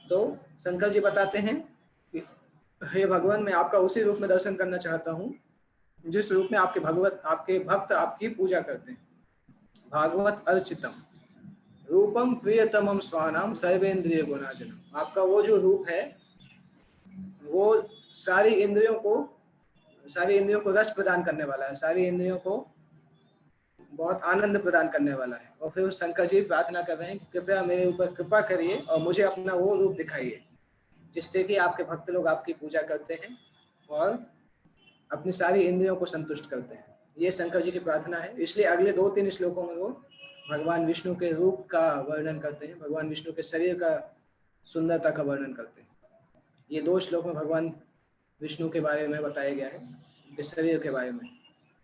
तो शंकर जी बताते हैं कि हे भगवान, मैं आपका उसी रूप में दर्शन करना चाहता हूँ जिस रूप में आपके भक्त आपकी पूजा करते हैं। भागवत अर्चितम रूपम प्रियतमम स्वानाम सर्वेन्द्रिय गुणाजनम। आपका वो जो रूप है वो सारी इंद्रियों को रस प्रदान करने वाला है, सारी इंद्रियों को बहुत आनंद प्रदान करने वाला है। और फिर शंकर जी प्रार्थना कर रहे हैं कि कृपया मेरे ऊपर कृपा करिए और मुझे अपना वो रूप दिखाइए जिससे कि आपके भक्त लोग आपकी पूजा करते हैं और अपनी सारी इंद्रियों को संतुष्ट करते हैं। ये शंकर जी की प्रार्थना है। इसलिए अगले 2-3 श्लोकों में वो भगवान विष्णु के रूप का वर्णन करते हैं, भगवान विष्णु के शरीर का सुंदरता का वर्णन करते हैं। ये 2 श्लोक में भगवान विष्णु के बारे में बताया गया है, उनके शरीर के बारे में।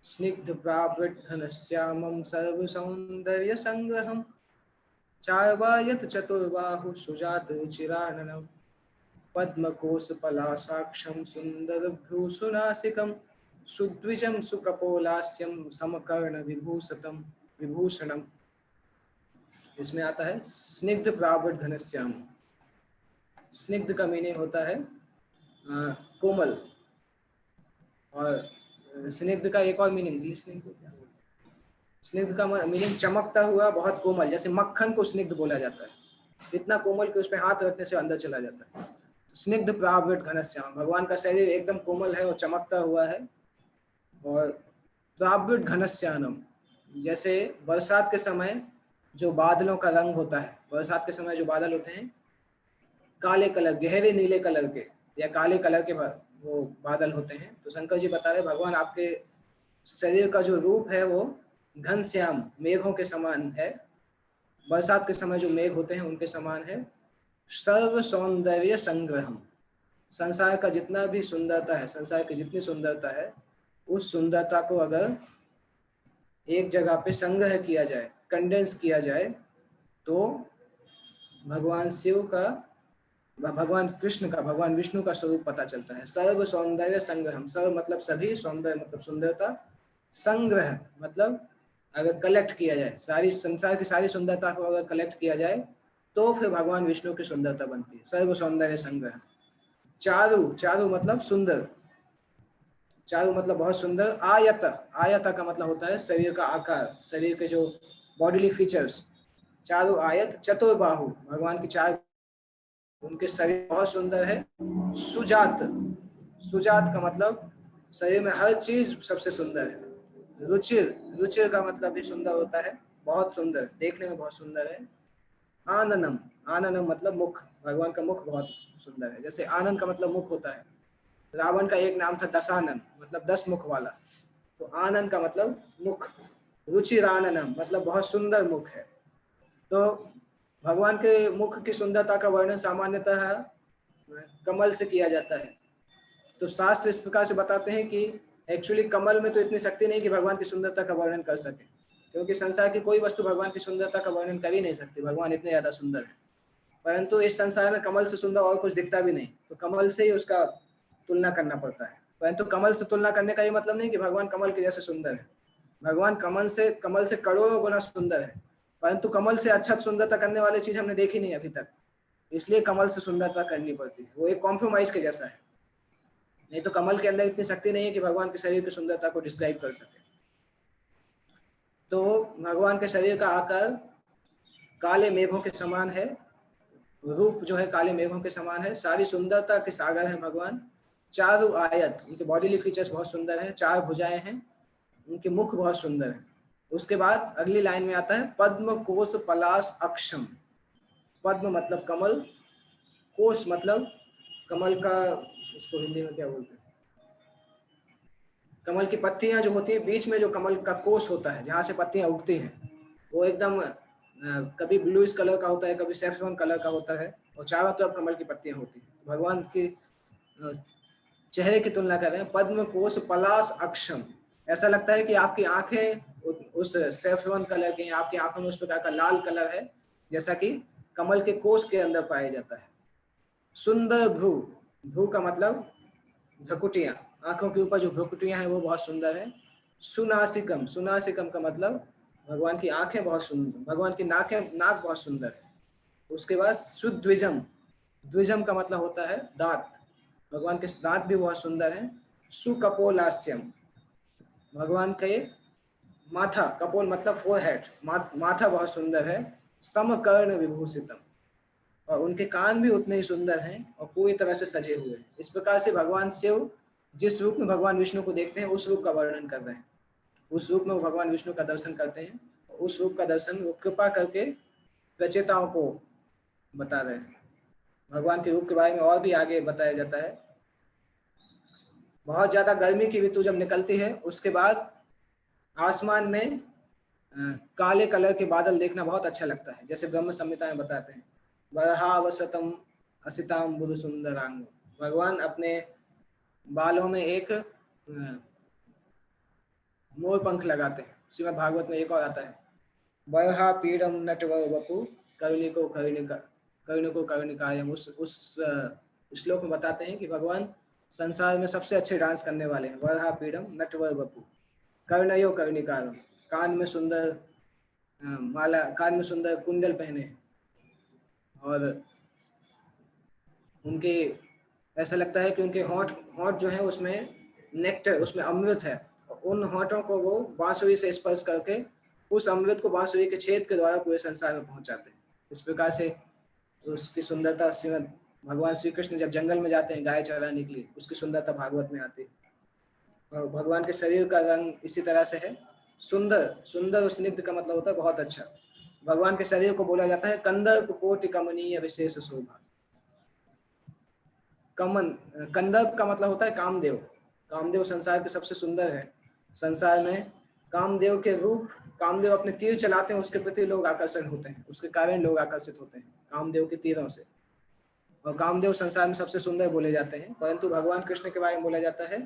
स्निग्ध प्रावृद्धनश्यामं सर्व सौंदर्य संग्रहम चार्वायत चतुर्बाहु सुजात रुचिराननम पद्मकोश पलासाक्षम सुंदर भ्रूसुनासिकम सुद्विजम सुकपोलास्यम समकर्ण विभूषणम। इसमें आता है स्निग्ध प्रावृत घनश्याम। स्निग्ध का मीनिंग होता है कोमल, और स्निग्ध का एक और मीनिंग, स्निग्ध का मीनिंग चमकता हुआ, बहुत कोमल, जैसे मक्खन को स्निग्ध बोला जाता है, इतना कोमल कि उस पर हाथ रखने से अंदर चला जाता है। तो स्निग्ध प्रावृत घनश्याम, भगवान का शरीर एकदम कोमल है और चमकता हुआ है। और प्रावृत घनश्यामम, जैसे बरसात के समय जो बादलों का रंग होता है, बरसात के समय जो बादल होते हैं काले कलर, गहरे नीले कलर के या काले कलर के वो बादल होते हैं। तो शंकर जी बता रहे भगवान आपके शरीर का जो रूप है वो घनश्याम मेघों के समान है, बरसात के समय जो मेघ होते हैं उनके समान है। सर्व सौंदर्य संग्रहम, संसार का जितना भी सुंदरता है, संसार की जितनी सुंदरता है, उस सुंदरता को अगर एक जगह पे संग्रह किया जाए, कंडेंस किया जाए, तो भगवान शिव का, भगवान कृष्ण का, भगवान विष्णु का स्वरूप पता चलता है। सर्व सौंदर्य संग्रहम, सर्व मतलब सभी, सौंदर्य मतलब सुंदरता, संग्रह मतलब अगर कलेक्ट किया जाए, सारी संसार की सारी सुंदरता को अगर कलेक्ट किया जाए तो फिर भगवान विष्णु की सुंदरता बनती है। सर्व सौंदर्य संग्रह। चारु, चारु मतलब सुंदर, चारु मतलब बहुत सुंदर। आयत, आयत का मतलब होता है शरीर का आकार, शरीर के जो बॉडीली फीचर्स। चारु आयत। चतुर्बाहु, भगवान की चार, उनके शरीर बहुत सुंदर है। सुजात, सुजात का मतलब शरीर में हर चीज सबसे सुंदर है। रुचिर, रुचिर का मतलब भी सुंदर होता है, बहुत सुंदर, देखने में बहुत सुंदर है। आननम, आननम मतलब मुख, भगवान का मुख बहुत सुंदर है। जैसे आनंद का मतलब मुख होता है, रावण का एक नाम था दशानन, मतलब 10 मुख वाला, तो आनंद का मतलब मुख। रुचिराननम मतलब बहुत सुंदर मुख है। तो भगवान के मुख की सुंदरता का वर्णन सामान्यतः कमल से किया जाता है। तो शास्त्र इस प्रकार से बताते हैं कि एक्चुअली कमल में तो इतनी शक्ति नहीं कि भगवान की सुंदरता का वर्णन कर सके, क्योंकि संसार की कोई वस्तु भगवान की सुंदरता का वर्णन कर ही नहीं सकती, भगवान इतने ज्यादा सुंदर है। परंतु इस संसार में कमल से सुंदर और कुछ दिखता भी नहीं, तो कमल से ही उसका तुलना करना पड़ता है। परंतु कमल से तुलना करने का ये मतलब नहीं कि भगवान कमल के जैसे सुंदर है। भगवान कमल से करोड़ों गुना सुंदर है, परंतु कमल से अच्छा सुंदरता करने वाली चीज हमने देखी नहीं अभी तक, इसलिए कमल से सुंदरता करनी पड़ती है। वो एक कॉम्प्रोमाइज के जैसा है, नहीं तो कमल के अंदर इतनी शक्ति नहीं है कि भगवान के शरीर की सुंदरता को डिस्क्राइब कर सके। तो भगवान के शरीर का आकार काले मेघों के समान है, रूप जो है काले मेघों के समान है, सारी सुंदरता के सागर है भगवान। चारु आयत, उनके बॉडीली फीचर्स बहुत सुंदर हैं, चार भुजाएं हैं, उनके मुख बहुत सुंदर है। उसके बाद अगली लाइन में आता है पद्म कोश पलाश अक्षम। पद्म मतलब कमल, कोश मतलब कमल का, उसको हिंदी में क्या बोलते हैं, कमल की पत्तियां जो होती है, बीच में जो कमल का कोश होता है जहां से पत्तियां उगती हैं, वो एकदम कभी ब्लूइश कलर का होता है, कभी सैफरन कलर का होता है, और चारों तरफ कमल की पत्तियां होती हैं। भगवान के चेहरे की तुलना कर रहे हैं। पद्म कोश पलाश अक्षम, ऐसा लगता है कि आपकी आंखें उस सैफरन कलर की, आपकी आंखों में उस प्रकार का लाल कलर है जैसा कि कमल के कोश के अंदर पाया जाता है। सुंदर भ्रू, भ्रू का मतलब भ्रुकुटियां, आंखों के ऊपर जो भ्रुकुटियां हैं वो बहुत सुंदर है। सुनासिकम, सुनासिकम का मतलब भगवान की आंखें बहुत सुंदर, भगवान की नाक बहुत सुंदर है। उसके बाद सुद्विजम, द्विजम का मतलब होता है दांत, भगवान के दांत भी बहुत सुंदर हैं। सुकपोलास्यम, भगवान के माथा, कपोल मतलब फोरहेड, माथा बहुत सुंदर है। समकर्ण विभूषितम, और उनके कान भी उतने ही सुंदर हैं और पूरी तरह से सजे हुए हैं। इस प्रकार से भगवान शिव जिस रूप में भगवान विष्णु को देखते हैं उस रूप का वर्णन कर रहे हैं, उस रूप में वो भगवान विष्णु का दर्शन करते हैं, उस रूप का दर्शन वो कृपा करके रचयिताओं को बता रहे हैं। भगवान के रूप के बारे में और भी आगे बताया जाता है। बहुत ज्यादा गर्मी की ऋतु जब निकलती है उसके बाद आसमान में काले कलर के बादल देखना बहुत अच्छा लगता है, जैसे ब्रह्म संहिता में बताते हैं वरहावसतम असिताम बुध सुंदरांग, भगवान अपने बालों में एक मोर पंख लगाते हैं। श्रीमद् भागवत में एक और आता है बरहा पीडम नटवर वपु कर्णिको कर्णिकायम। उस श्लोक में बताते हैं कि भगवान संसार में सबसे अच्छे डांस करने वाले हैं। वरहा पीडम नटवर वपु कर्णयो कर्णिकारम, कान में सुंदर माला, कान में सुंदर कुंडल पहने हैं, और उनके ऐसा लगता है कि उनके होंठ होंठ जो है उसमें नेक्टर, उसमें अमृत है, उन होंठों को वो बांसुरी से स्पर्श करके उस अमृत को बांसुरी के छेद के द्वारा पूरे संसार में पहुंचाते हैं। इस प्रकार से उसकी सुंदरता, श्रीमद् भगवान श्री कृष्ण जब जंगल में जाते हैं गाय चराने के लिए, उसकी सुंदरता भागवत में आती है। और भगवान के शरीर का रंग इसी तरह से है, सुंदर, सुंदर और स्निग्ध का मतलब होता है बहुत अच्छा। भगवान के शरीर को बोला जाता है कंदर्प कोटि कमनीय विशेष शोभा। कमन, कंदर्प का मतलब होता है कामदेव। कामदेव संसार के सबसे सुंदर है। संसार में कामदेव के रूप, कामदेव अपने तीर चलाते हैं, उसके प्रति लोग आकर्षण होते हैं, उसके कारण लोग आकर्षित होते हैं कामदेव के तीरों से। और कामदेव संसार में सबसे सुंदर बोले जाते हैं, परंतु भगवान कृष्ण के बारे में बोला जाता है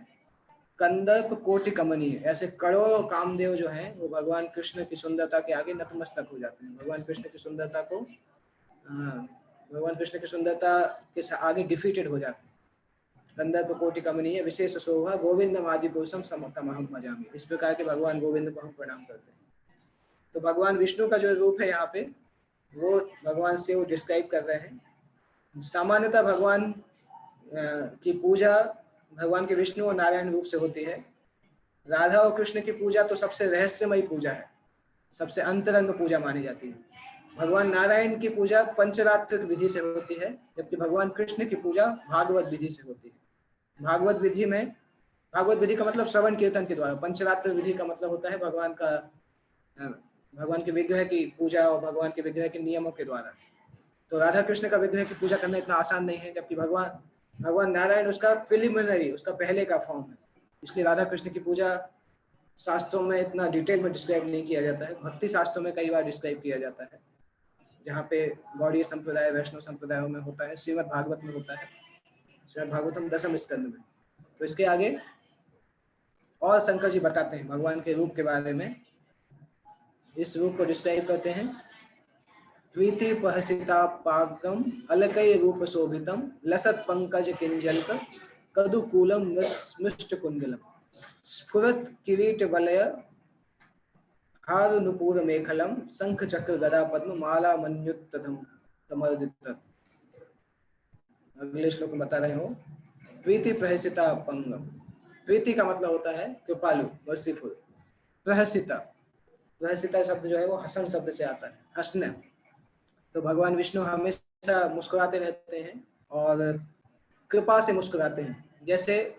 कंदर्प कोटि कमनीय। ऐसे करोड़ों कामदेव जो हैं वो भगवान कृष्ण की सुंदरता के आगे नतमस्तक हो जाते हैं। भगवान कृष्ण की सुंदरता को भगवान कृष्ण की सुंदरता के आगे डिफीटेड हो जाते हैं। कंदर्प कोटि कमनीय विशेष शोभा गोविंदम आदि पुरुषम समतमहम भजामि। इस प्रकार के भगवान गोविंद को हम प्रणाम करते हैं। तो भगवान विष्णु का जो रूप है यहाँ पे, वो भगवान शिव डिस्क्राइब कर रहे हैं। सामान्यतः भगवान की पूजा भगवान के विष्णु और नारायण रूप से होती है। राधा और कृष्ण की पूजा तो सबसे रहस्यमयी पूजा है, सबसे अंतरंग पूजा मानी जाती है। भगवान नारायण की पूजा पंचरात्रिक विधि से होती है, जबकि भगवान कृष्ण की पूजा भागवत विधि से होती है। भागवत विधि में, भागवत विधि का मतलब श्रवण कीर्तन के द्वारा, पंचरात्र विधि का मतलब होता है भगवान के विग्रह की पूजा और भगवान के विग्रह के नियमों के द्वारा। तो राधा कृष्ण का विग्रह की पूजा करना इतना आसान नहीं है, जबकि भगवान नारायण उसका प्रिलिमिनरी, उसका पहले का फॉर्म है। इसलिए राधा कृष्ण की पूजा शास्त्रों में इतना डिटेल में डिस्क्राइब नहीं किया जाता है। भक्ति शास्त्रों में कई बार डिस्क्राइब किया जाता है, जहाँ पे गौड़ीय संप्रदाय, वैष्णव संप्रदायों में होता है, श्रीमद् भागवत में होता है, श्रीमद् भागवतम 10वें स्कंद में। तो इसके आगे और शंकर जी बताते हैं भगवान के रूप के बारे में। इस रूप को डिस्क्राइब करते हैं, प्रीति पहसिता पागम अलकय रूप शोभितम लसत पंकज किंजलक कदुकूलम मिष्ट कुंडलम स्फुरत किरीट वलय हार नुपुर मेखलम शंख चक्र गदा पद्म माला मन्युत्तम तमर्दित। अगले श्लोक में बता रहे हो, प्रीति प्रहसिता पंगम। प्रीति का मतलब होता है कृपालु, वर्षिफुल। प्रहसिता, प्रहसिता शब्द जो है वो हसन शब्द से आता है, हंसना। तो भगवान विष्णु हमेशा मुस्कुराते रहते हैं और कृपा से मुस्कुराते हैं। जैसे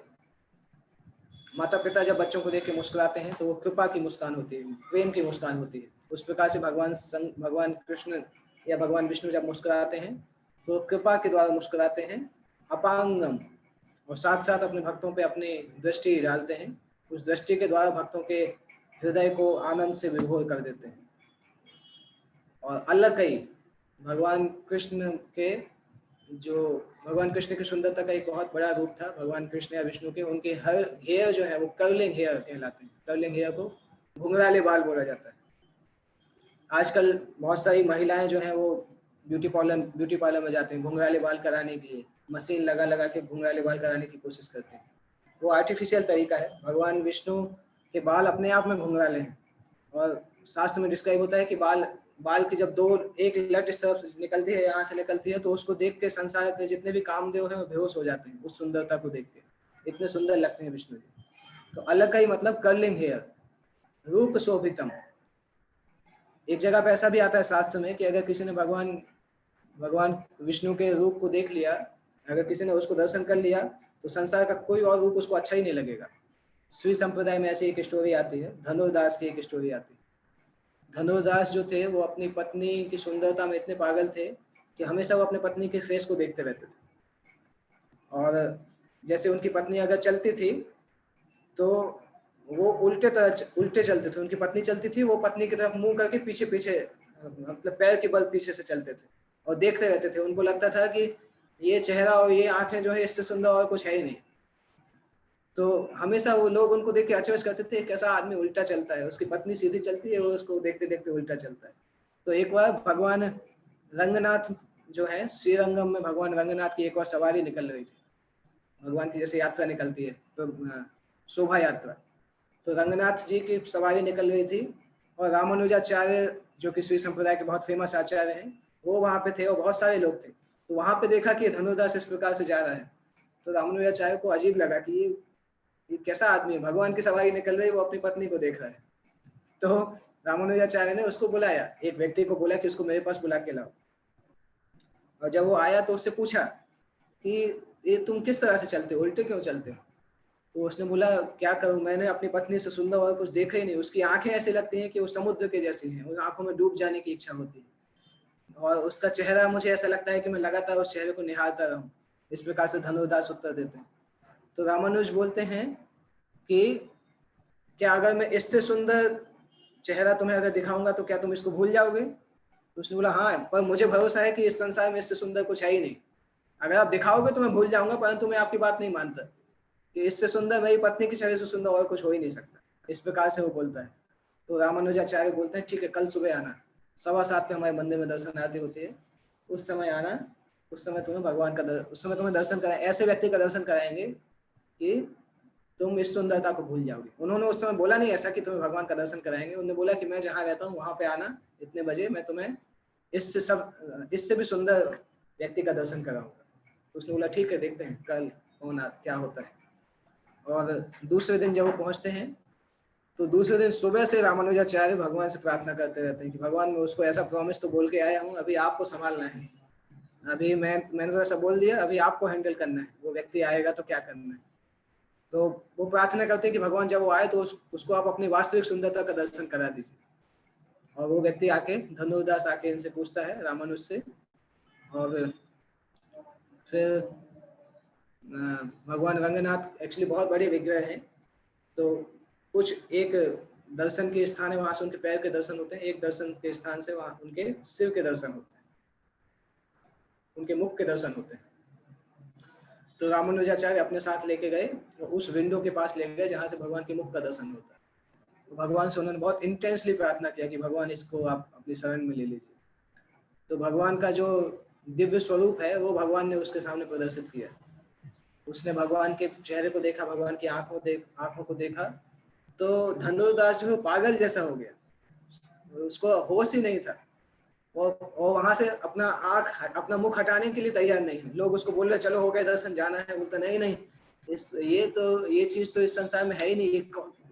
माता पिता जब बच्चों को देख के मुस्कुराते हैं तो वो कृपा की मुस्कान होती है, प्रेम की मुस्कान होती है। उस प्रकार से भगवान कृष्ण या भगवान विष्णु जब मुस्कुराते हैं तो कृपा के द्वारा मुस्कुराते हैं, अपांगम, और साथ साथ अपने भक्तों पे अपनी दृष्टि डालते हैं। उस दृष्टि के द्वारा भक्तों के हृदय को आनंद से विभोर कर देते हैं। और अलकई, भगवान कृष्ण की सुंदरता का एक बहुत बड़ा रूप था भगवान कृष्ण या विष्णु के। उनके हर हेयर जो है वो कर्लिंग हेयर कहलाते हैं। कर्लिंग हेयर को घुंघराले बाल बोला जाता है। आजकल बहुत सारी महिलाएं जो हैं वो ब्यूटी पार्लर में जाते हैं घुंघराले बाल कराने के लिए, मशीन लगा के घुंघराले बाल कराने की कोशिश करते हैं। वो आर्टिफिशियल तरीका है। भगवान विष्णु के बाल अपने आप में घुंघराले हैं। और शास्त्र में डिस्क्राइब होता है कि बाल की जब एक लट इस तरफ से निकलती है, यहाँ से निकलती है, तो उसको देख के संसार के जितने भी कामदेव हैं वो बेहोश हो जाते हैं उस सुंदरता को देख के। इतने सुंदर लगते हैं विष्णु जी। तो अलग का ही मतलब कर्लिंग हेयर, रूप शोभितम। एक जगह पे ऐसा भी आता है शास्त्र में कि अगर किसी ने भगवान विष्णु के रूप को देख लिया, अगर किसी ने उसको दर्शन कर लिया, तो संसार का कोई और रूप उसको अच्छा ही नहीं लगेगा। श्री संप्रदाय में ऐसी एक स्टोरी आती है, धनुर्दास की एक स्टोरी आती है। धनुर्दास जो थे वो अपनी पत्नी की सुंदरता में इतने पागल थे कि हमेशा वो अपने पत्नी के फेस को देखते रहते थे। और जैसे उनकी पत्नी अगर चलती थी तो वो उल्टे चलते थे। उनकी पत्नी चलती थी, वो पत्नी की तरफ मुंह करके पीछे मतलब पैर के बल पीछे से चलते थे और देखते रहते थे। उनको लगता था कि ये चेहरा और ये आंखें जो है इससे सुंदर और कुछ है ही नहीं। तो हमेशा वो लोग उनको देख के अचरज करते थे, कैसा आदमी उल्टा चलता है। उसकी पत्नी सीधी चलती है, वो उसको देखते देखते उल्टा चलता है। तो एक बार भगवान रंगनाथ जो है, श्रीरंगम में भगवान रंगनाथ की एक और सवारी निकल रही थी। भगवान की जैसे यात्रा निकलती है तो शोभा यात्रा, तो रंगनाथ जी की सवारी निकल रही थी और रामानुजाचार्य जो कि श्री संप्रदाय के बहुत फेमस आचार्य हैं वो वहाँ पे थे और बहुत सारे लोग थे। तो वहाँ पे देखा कि धनुर्दास इस प्रकार से जा रहा है, तो रामानुजाचार्य को अजीब लगा कि ये कैसा आदमी है, भगवान की सवारी निकल रही है, वो अपनी पत्नी को देख रहा है। तो रामानुजाचार्य ने उसको बुलाया, एक व्यक्ति को बोला कि उसको मेरे पास बुला के लाओ। और जब वो आया तो उससे पूछा कि ये तुम किस तरह से चलते हो, उल्टे क्यों चलते हो? तो उसने बोला क्या करूं, मैंने अपनी पत्नी से सुंदर और कुछ देखा ही नहीं। उसकी आंखें ऐसी लगती हैं कि वो समुद्र के जैसी हैं, उन आंखों में डूब जाने की इच्छा होती है। और उसका चेहरा मुझे ऐसा लगता है कि मैं लगातार उस चेहरे को निहारता रहूं। इस प्रकार से धनुर्दास उत्तर देते हैं। तो रामानुज बोलते हैं कि क्या अगर मैं इससे सुंदर चेहरा तुम्हें अगर दिखाऊंगा तो क्या तुम इसको भूल जाओगे? तो उसने बोला हाँ, पर मुझे भरोसा है कि इस संसार में इससे सुंदर कुछ है ही नहीं। अगर आप दिखाओगे तो मैं भूल जाऊंगा, परंतु मैं आपकी बात नहीं मानता कि इससे सुंदर मेरी पत्नी की चेहरे से सुंदर और कुछ हो ही नहीं सकता। इस प्रकार से वो बोलता है। तो रामानुजाचार्य बोलते हैं ठीक है, कल सुबह आना, 7:15 पे हमारे मंदिर में दर्शन आरती होती है, उस समय आना। उस समय तुम्हें भगवान का उस समय तुम्हें दर्शन कराए, ऐसे व्यक्ति का दर्शन कराएंगे कि तुम इस सुंदरता को भूल जाओगे। उन्होंने उस समय बोला नहीं ऐसा कि तुम्हें भगवान का दर्शन कराएंगे, उन्होंने बोला कि मैं जहाँ रहता हूँ वहां पे आना इतने बजे, मैं तुम्हें इससे भी सुंदर व्यक्ति का दर्शन कराऊंगा। तो उसने बोला ठीक है, देखते हैं कल क्या होता है। और दूसरे दिन जब वो पहुंचते हैं तो दूसरे दिन सुबह से रामानुजाचार्य भगवान से प्रार्थना करते रहते हैं कि भगवान, मैं उसको ऐसा प्रॉमिस तो बोल के आया हूँ, अभी आपको संभालना है, अभी मैंने तो ऐसा बोल दिया, अभी आपको हैंडल करना है, वो व्यक्ति आएगा तो क्या करना है। तो वो प्रार्थना करते हैं कि भगवान जब वो आए तो उसको आप अपनी वास्तविक सुंदरता का दर्शन करा दीजिए। और वो व्यक्ति आके, धनुर्दास आके इनसे पूछता है रामानुज से, और फिर भगवान रंगनाथ एक्चुअली बहुत बड़े विग्रह हैं, तो कुछ एक दर्शन के स्थान है, वहां से उनके पैर के दर्शन होते हैं, एक दर्शन के स्थान से वहां उनके सिर के दर्शन होते हैं, उनके मुख के दर्शन होते हैं। तो रामानुजाचार्य अपने साथ लेके गए और उस विंडो के पास ले गए जहां से भगवान के मुख का दर्शन होता है। तो भगवान से उन्होंने बहुत इंटेंसली प्रार्थना किया कि भगवान इसको आप अपनी शरण में ले लीजिए। तो भगवान का जो दिव्य स्वरूप है वो भगवान ने उसके सामने प्रदर्शित किया। उसने भगवान के चेहरे को देखा, भगवान की आंखों को देखा, तो धनुर्दास जो पागल जैसा हो गया, उसको होश ही नहीं था। और वहां से अपना मुख हटाने के लिए तैयार नहीं है। लोग उसको बोल रहे चलो हो गए दर्शन, जाना है, बोलता नहीं नहीं, ये चीज तो इस संसार में है ही नहीं,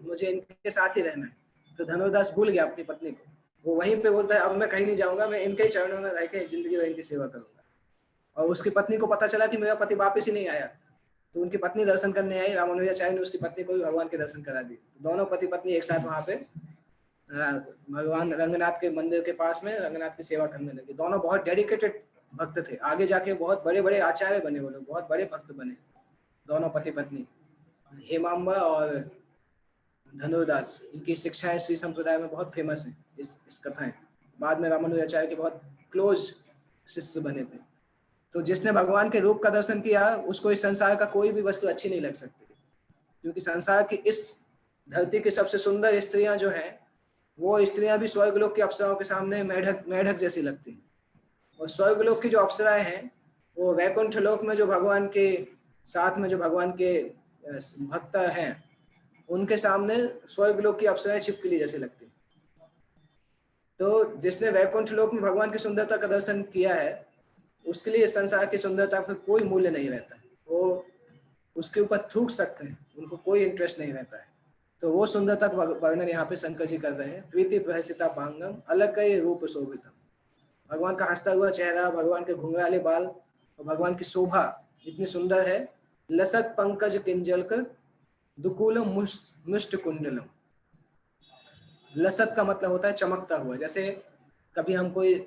मुझे इनके साथ ही रहना है। तो धनुर्दास भूल गया अपनी पत्नी को, वो वहीं पे बोलता है अब मैं कहीं नहीं जाऊंगा, मैं इनके ही चरणों में रह के जिंदगी भर इनकी सेवा करूंगा। और उसकी पत्नी को पता चला कि मेरा पति वापस ही नहीं आया, तो उनकी पत्नी दर्शन करने आई, रामानुजाचार्य ने उसकी पत्नी को भी भगवान के दर्शन करा दिए। दोनों पति पत्नी एक साथ वहां पे भगवान रंगनाथ के मंदिर के पास में रंगनाथ की सेवा करने लगे। दोनों बहुत डेडिकेटेड भक्त थे, आगे जाके बहुत बड़े बड़े आचार्य बने, वो लोग बहुत बड़े भक्त बने, दोनों पति पत्नी, हेमांबा और धनुर्दास। इनकी शिक्षाएं श्री संप्रदाय में बहुत फेमस है, इस कथाएं। बाद में रामानुजाचार्य के बहुत क्लोज शिष्य बने थे। तो जिसने भगवान के रूप का दर्शन किया उसको इस संसार का कोई भी वस्तु अच्छी नहीं लग सकती, क्योंकि संसार की इस धरती की सबसे सुंदर स्त्रियां जो हैं वो स्त्रियां भी स्वर्गलोक की अप्सराओं के सामने मेढक जैसी लगती हैं। और स्वर्गलोक की जो अप्सराएं हैं वो वैकुंठ लोक में जो भगवान के साथ में जो भगवान के भक्त हैं उनके सामने स्वर्गलोक की अप्सराएं छिपकली जैसी लगती हैं। तो जिसने वैकुंठ लोक में भगवान की सुंदरता का दर्शन किया है उसके लिए संसार की सुंदरता पर कोई मूल्य नहीं रहता है, वो उसके ऊपर थूक सकते हैं, उनको कोई इंटरेस्ट नहीं रहता है। तो वो सुंदरता का वर्णन यहाँ पे शंकर जी कर रहे हैं। प्रीति प्रहसिता पांगम अलग कई रूप शोभितम। भगवान का हंसता हुआ चेहरा, भगवान के घुंघराले बाल और भगवान की शोभा इतनी सुंदर है। लसत पंकज किंजलक दुकूलम मुष्ट कुंडलम। लसत का मतलब होता है चमकता हुआ। जैसे कभी हम कोई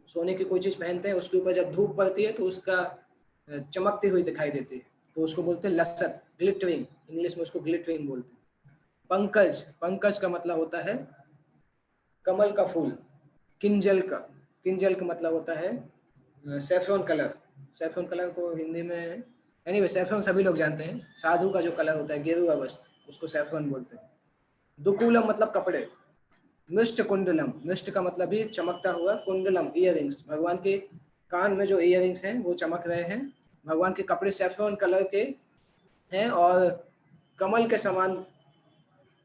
सोने की कोई चीज पहनते हैं, उसके ऊपर जब धूप पड़ती है तो उसका चमकती हुई दिखाई देती है, तो उसको बोलते हैं लसत, ग्लिटरिंग। इंग्लिश में उसको ग्लिटरिंग बोलते हैं। पंकज, पंकज का मतलब होता है कमल का फूल। किंजल का मतलब होता है सैफरन कलर। सैफरन कलर को हिंदी में एनीवे सैफरन सभी लोग जानते हैं, साधु का जो कलर होता है गेरुआ वस्त्र, उसको सैफरन बोलते हैं। दुकूलम मतलब कपड़े। मिष्ट कुंडलम, मिष्ट का मतलब भी चमकता हुआ, कुंडलम इयररिंग्स, भगवान के कान में जो इयररिंग्स हैं वो चमक रहे हैं। भगवान के कपड़े सैफरन कलर के हैं और कमल के समान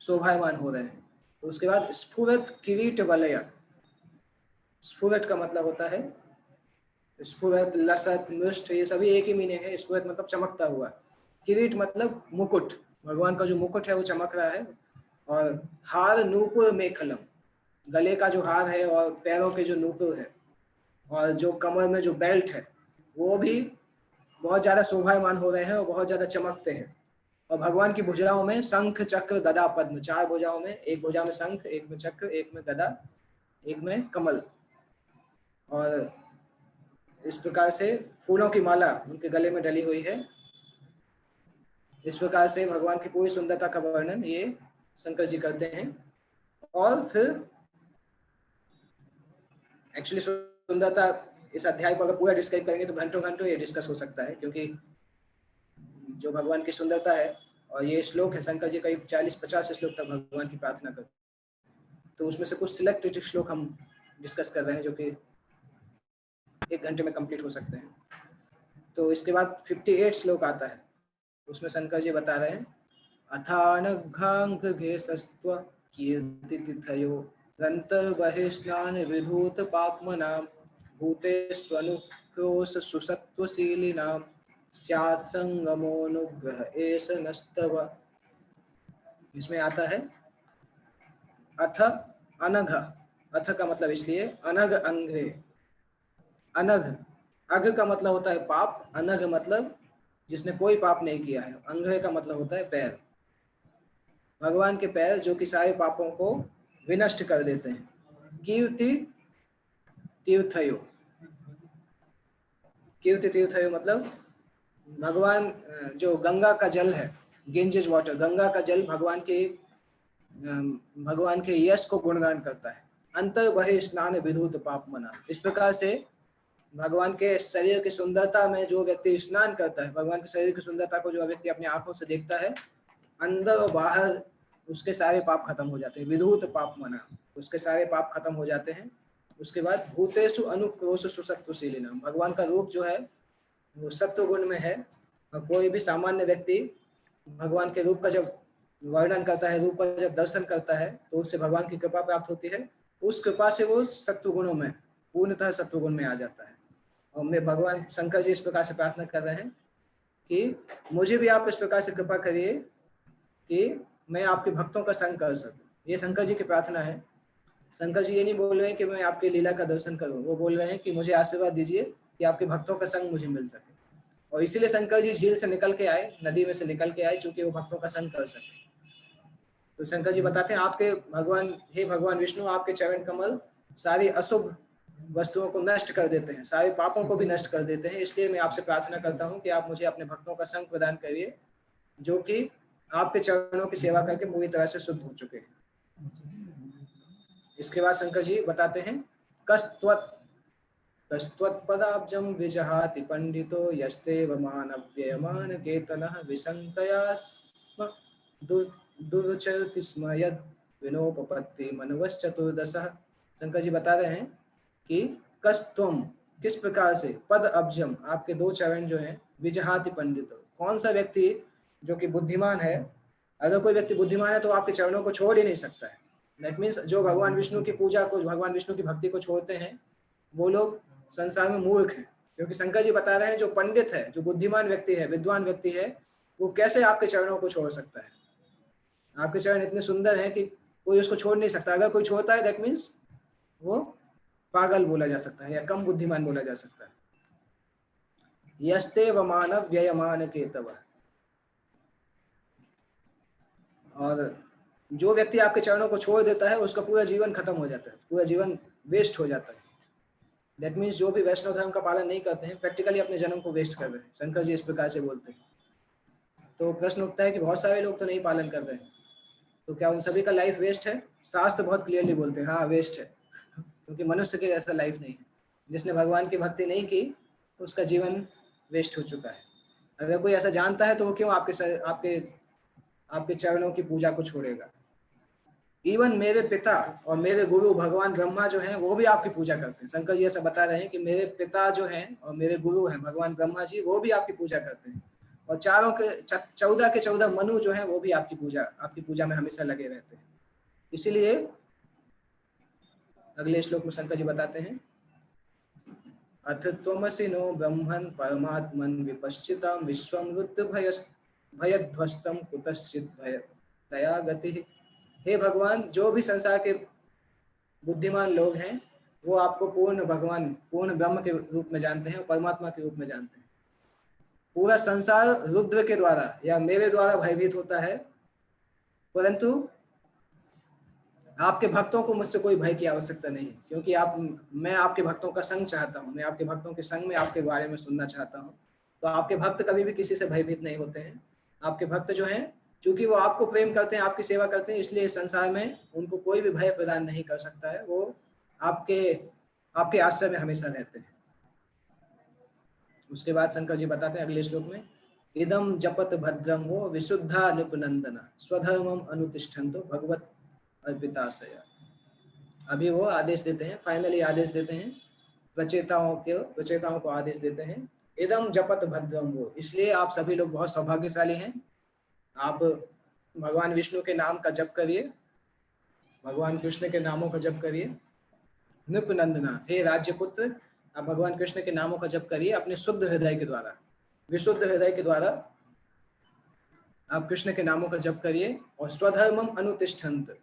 शोभायमान हो रहे हैं। तो उसके बाद स्फुरत किरीट वलय। स्फुरत का मतलब होता है स्फुरत, लसत, मिष्ट, ये सभी एक ही मीनिंग है। स्फुरत मतलब चमकता हुआ, किरीट मतलब मुकुट, भगवान का जो मुकुट है वो चमक रहा है। और हार नूपुर मेखलम, गले का जो हार है और पैरों के जो नूपुर है और जो कमर में जो बेल्ट है वो भी बहुत ज्यादा शोभायमान हो रहे हैं और बहुत ज्यादा चमकते हैं। और भगवान की भुजाओं में शंख चक्र गदा पद्म, 4 भुजाओं में, एक भुजा में शंख, एक में चक्र, एक में गदा, एक में कमल। और इस प्रकार से फूलों की माला उनके गले में डली हुई है। इस प्रकार से भगवान की पूरी सुंदरता का वर्णन ये शंकर जी करते हैं। और फिर एक्चुअली सुंदरता, इस अध्याय को अगर पूरा डिस्क्राइब करेंगे तो घंटों घंटों ये डिस्कस हो सकता है, क्योंकि जो भगवान की सुंदरता है, और ये श्लोक है शंकर जी करीब 40-50 श्लोक तक भगवान की प्रार्थना करते हैं। तो उसमें से कुछ सिलेक्टेड श्लोक हम डिस्कस कर रहे हैं जो कि 1 घंटे में कंप्लीट हो सकते हैं। तो इसके बाद 58 श्लोक आता है, उसमें शंकर जी बता रहे हैं अथानघाङ्घ्रेशस्त्व कीर्तिथिथयो रन्तर्बहिष्णान् विधूत पाप्मनां भूतेष्वनुक्रोश सुसत्त्वशीलिनां स्यात् संगमोऽनुग्रह एष नस्तव। इसमें आता है अथ अनघ, अथ का मतलब इसलिए अनघ अंघ्रे, अनघ, अघ का मतलब होता है पाप, अनघ मतलब जिसने कोई पाप नहीं किया है, अंघ्रे का मतलब होता है पैर। भगवान के पैर जो कि सारे पापों को विनष्ट कर देते हैं। कीर्ति तीर्थयो, कीर्ति तीर्थयो मतलब भगवान जो गंगा का जल है, गेंजेस वाटर, गंगा का जल भगवान के यश को गुणगान करता है। अंतर बहि स्नान विधुत पाप मना, इस प्रकार से भगवान के शरीर की सुंदरता में जो व्यक्ति स्नान करता है, भगवान के शरीर की सुंदरता को जो व्यक्ति अपनी आंखों से देखता है, अंदर और बाहर उसके सारे पाप खत्म हो जाते हैं। विधुत पाप मना, उसके सारे पाप खत्म हो जाते हैं। उसके बाद भूतेषु अनुक्रोश सुसत्वशीलिनाम, भगवान का रूप जो है वो सत्व गुण में है, और कोई भी सामान्य व्यक्ति भगवान के रूप का जब वर्णन करता है, रूप का जब दर्शन करता है, तो उससे भगवान की कृपा प्राप्त होती है। उस कृपा से वो सत्व गुणों में, पूर्णतः सत्व गुण में आ जाता है। और मैं भगवान शंकर जी इस प्रकार से प्रार्थना कर रहे हैं कि मुझे भी आप इस प्रकार से कृपा करिए कि मैं आपके भक्तों का संग कर सकूं। ये शंकर जी की प्रार्थना है। शंकर जी ये नहीं बोल रहे हैं कि मैं आपकी लीला का दर्शन करूं, वो बोल रहे हैं कि मुझे आशीर्वाद दीजिए कि आपके भक्तों का संग मुझे मिल सके। और इसीलिए शंकर जी झील से निकल के आए, नदी में से निकल के आए, चूंकि वो भक्तों का संग कर सके। तो शंकर जी बताते हैं आपके भगवान, हे भगवान विष्णु, आपके चरण कमल सारी अशुभ वस्तुओं को नष्ट कर देते हैं, सारे पापों को भी नष्ट कर देते हैं। इसलिए मैं आपसे प्रार्थना करता हूँ कि आप मुझे अपने भक्तों का संग प्रदान करिए, जो कि आपके चरणों की सेवा करके पूरी तरह से शुद्ध हो चुके हैं। इसके बाद शंकर जी बताते हैं कस्त्वत्पदाब्जं विजहाति पंडितो यस्तेव मानव्ययमान केतनः विशंकया स्म दुर्चरति स्म यद विनोपपत्ति मनवश्चतुर्दशः। शंकर जी बता रहे हैं कि कस्तुम, किस प्रकार से, पद अब्जम, आपके 2 चरण जो हैं, विजहाति पंडितो, कौन सा व्यक्ति जो कि बुद्धिमान है, अगर कोई व्यक्ति बुद्धिमान है तो आपके चरणों को छोड़ ही नहीं सकता है। दैट मीन्स जो भगवान विष्णु की पूजा को, भगवान विष्णु की भक्ति को छोड़ते हैं, वो लोग संसार में मूर्ख हैं। क्योंकि शंकर जी बता रहे हैं जो पंडित है, जो बुद्धिमान व्यक्ति है, विद्वान व्यक्ति है, वो कैसे आपके चरणों को छोड़ सकता है। आपके चरण इतने सुंदर हैं कि कोई उसको छोड़ नहीं सकता। अगर कोई छोड़ता है दैट मीन्स वो पागल बोला जा सकता है या कम बुद्धिमान बोला जा सकता है। यस्ते व मानव व्ययमान केतव, और जो व्यक्ति आपके चरणों को छोड़ देता है उसका पूरा जीवन खत्म हो जाता है, पूरा जीवन वेस्ट हो जाता है। दैट मीन्स जो भी वैष्णव धर्म का पालन नहीं करते हैं, प्रैक्टिकली अपने जन्म को वेस्ट कर रहे हैं। शंकर जी इस प्रकार से बोलते हैं। तो प्रश्न उठता है कि बहुत सारे लोग तो नहीं पालन कर रहे हैं, तो क्या उन सभी का लाइफ वेस्ट है? शास्त्र बहुत क्लियरली बोलते हैं हाँ वेस्ट है, क्योंकि मनुष्य के जैसा लाइफ नहीं है। जिसने भगवान की भक्ति नहीं की उसका जीवन वेस्ट हो चुका है। अगर कोई ऐसा जानता है तो वो क्यों आपके चरणों की पूजा को छोड़ेगा। इवन मेरे पिता और मेरे गुरु भगवान ब्रह्मा जो हैं वो भी आपकी पूजा करते हैं। शंकर जी ऐसा बता रहे हैं कि मेरे पिता जो हैं और मेरे गुरु हैं भगवान ब्रह्मा जी, वो भी आपकी पूजा करते हैं। और 14 के 14 मनु जो हैं वो भी आपकी पूजा में हमेशा लगे रहते हैं। इसीलिए अगले श्लोक में शंकर जी बताते हैं अथ त्वमसि नो ब्रह्मन् परमात्मन् विपश्चितां विश्वमृत भयध्वस्तं कुतश्चित् दया गतिः। हे भगवान, जो भी संसार के बुद्धिमान लोग हैं वो आपको पूर्ण भगवान, पूर्ण ब्रह्म के रूप में जानते हैं, परमात्मा के रूप में जानते हैं। पूरा संसार रुद्र के द्वारा या मेरे द्वारा भयभीत होता है, परंतु आपके भक्तों को मुझसे कोई भय की आवश्यकता नहीं है, क्योंकि मैं आपके भक्तों का संग चाहता हूँ, मैं आपके भक्तों के संग में आपके बारे में सुनना चाहता हूँ। तो आपके भक्त कभी भी किसी से भयभीत नहीं होते हैं। आपके भक्त जो हैं, क्योंकि वो आपको प्रेम करते हैं, आपकी सेवा करते हैं, इसलिए इस संसार में उनको कोई भी भय प्रदान नहीं कर सकता है। वो आपके आपके आश्रय में हमेशा रहते हैं। उसके बाद शंकर जी बताते हैं अगले श्लोक में, इदम जपत भद्रम वो विशुद्धा नृपनंदना स्वधर्मम अनुतिष्ठन्तो भगवत अर्पिताशया। अभी वो आदेश देते हैं, फाइनली आदेश देते हैं, प्रचेताओं को आदेश देते हैं, इदम जपत भद्रम वो, इसलिए आप सभी लोग बहुत सौभाग्यशाली हैं। आप भगवान विष्णु के नाम का जप करिए, भगवान कृष्ण के नामों का जप करिए। नृपनंदना, हे राज्य पुत्र, आप भगवान कृष्ण के नामों का जप करिए अपने शुद्ध हृदय के द्वारा, विशुद्ध हृदय के द्वारा आप कृष्ण के नामों का जप करिए। और स्वधर्मम अनुतिष्ठन्त,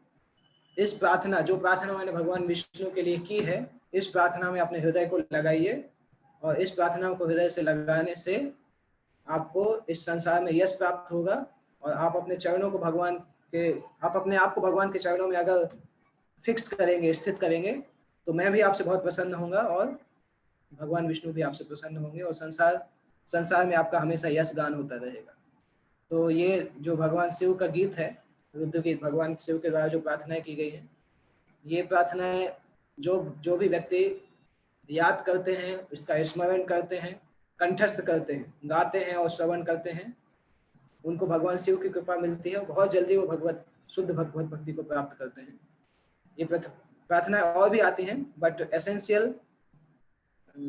इस प्रार्थना, जो प्रार्थना मैंने भगवान विष्णु के लिए की है, इस प्रार्थना में अपने हृदय को लगाइए। और इस प्रार्थना को हृदय से लगाने से आपको इस संसार में यश प्राप्त होगा। और आप अपने चरणों को भगवान के, आप अपने आप को भगवान के चरणों में अगर फिक्स करेंगे, स्थित करेंगे, तो मैं भी आपसे बहुत प्रसन्न होऊंगा और भगवान विष्णु भी आपसे प्रसन्न होंगे, और संसार में आपका हमेशा यश गान होता रहेगा। तो ये जो भगवान शिव का गीत है, रुद्र गीत, भगवान शिव के द्वारा जो प्रार्थनाएं की गई हैं, ये प्रार्थनाएं जो जो भी व्यक्ति याद करते हैं, इसका स्मरण करते हैं, कंठस्थ करते हैं, गाते हैं और श्रवण करते हैं, उनको भगवान शिव की कृपा मिलती है और बहुत जल्दी वो शुद्ध भगवत भक्ति को प्राप्त करते हैं। ये प्रार्थनाएं और भी आती हैं, but essential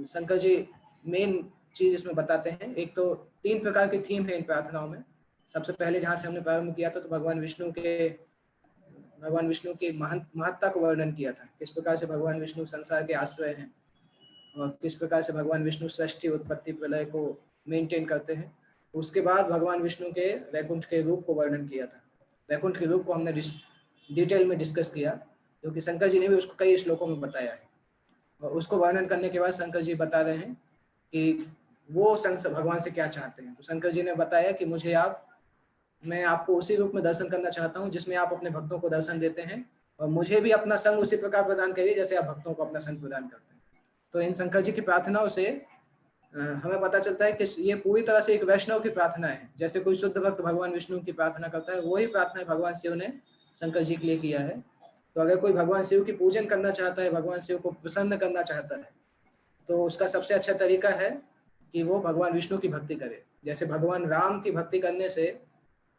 Shankar ji main चीज इसमें बताते हैं। एक तो 3 प्रकार की थीम है इन प्रार्थनाओं में। सबसे पहले जहाँ से हमने प्रारंभ किया था, तो भगवान विष्णु की महत्ता को वर्णन किया था, किस प्रकार से भगवान विष्णु संसार के आश्रय हैं और किस प्रकार से भगवान विष्णु सृष्टि, उत्पत्ति, प्रलय को मेंटेन करते हैं। उसके बाद भगवान विष्णु के वैकुंठ के रूप को वर्णन किया था। वैकुंठ के रूप को हमने डिटेल में डिस्कस किया, क्योंकि शंकर जी ने भी उसको कई श्लोकों में बताया है। और उसको वर्णन करने के बाद शंकर जी बता रहे हैं कि वो भगवान से क्या चाहते हैं। तो शंकर जी ने बताया कि मैं आपको उसी रूप में दर्शन करना चाहता हूँ जिसमें आप अपने भक्तों को दर्शन देते हैं, और मुझे भी अपना संग उसी प्रकार प्रदान करिए जैसे आप भक्तों को अपना संग प्रदान करते हैं। तो इन शंकर जी की प्रार्थनाओं से हमें पता चलता है कि ये पूरी तरह से एक वैष्णव की प्रार्थना है। जैसे कोई शुद्ध भक्त भगवान विष्णु की प्रार्थना करता है, वही प्रार्थना भगवान शिव ने शंकर जी के लिए किया है। तो अगर कोई भगवान शिव की पूजन करना चाहता है, भगवान शिव को प्रसन्न करना चाहता है, तो उसका सबसे अच्छा तरीका है कि वो भगवान विष्णु की भक्ति करे। जैसे भगवान राम की भक्ति करने से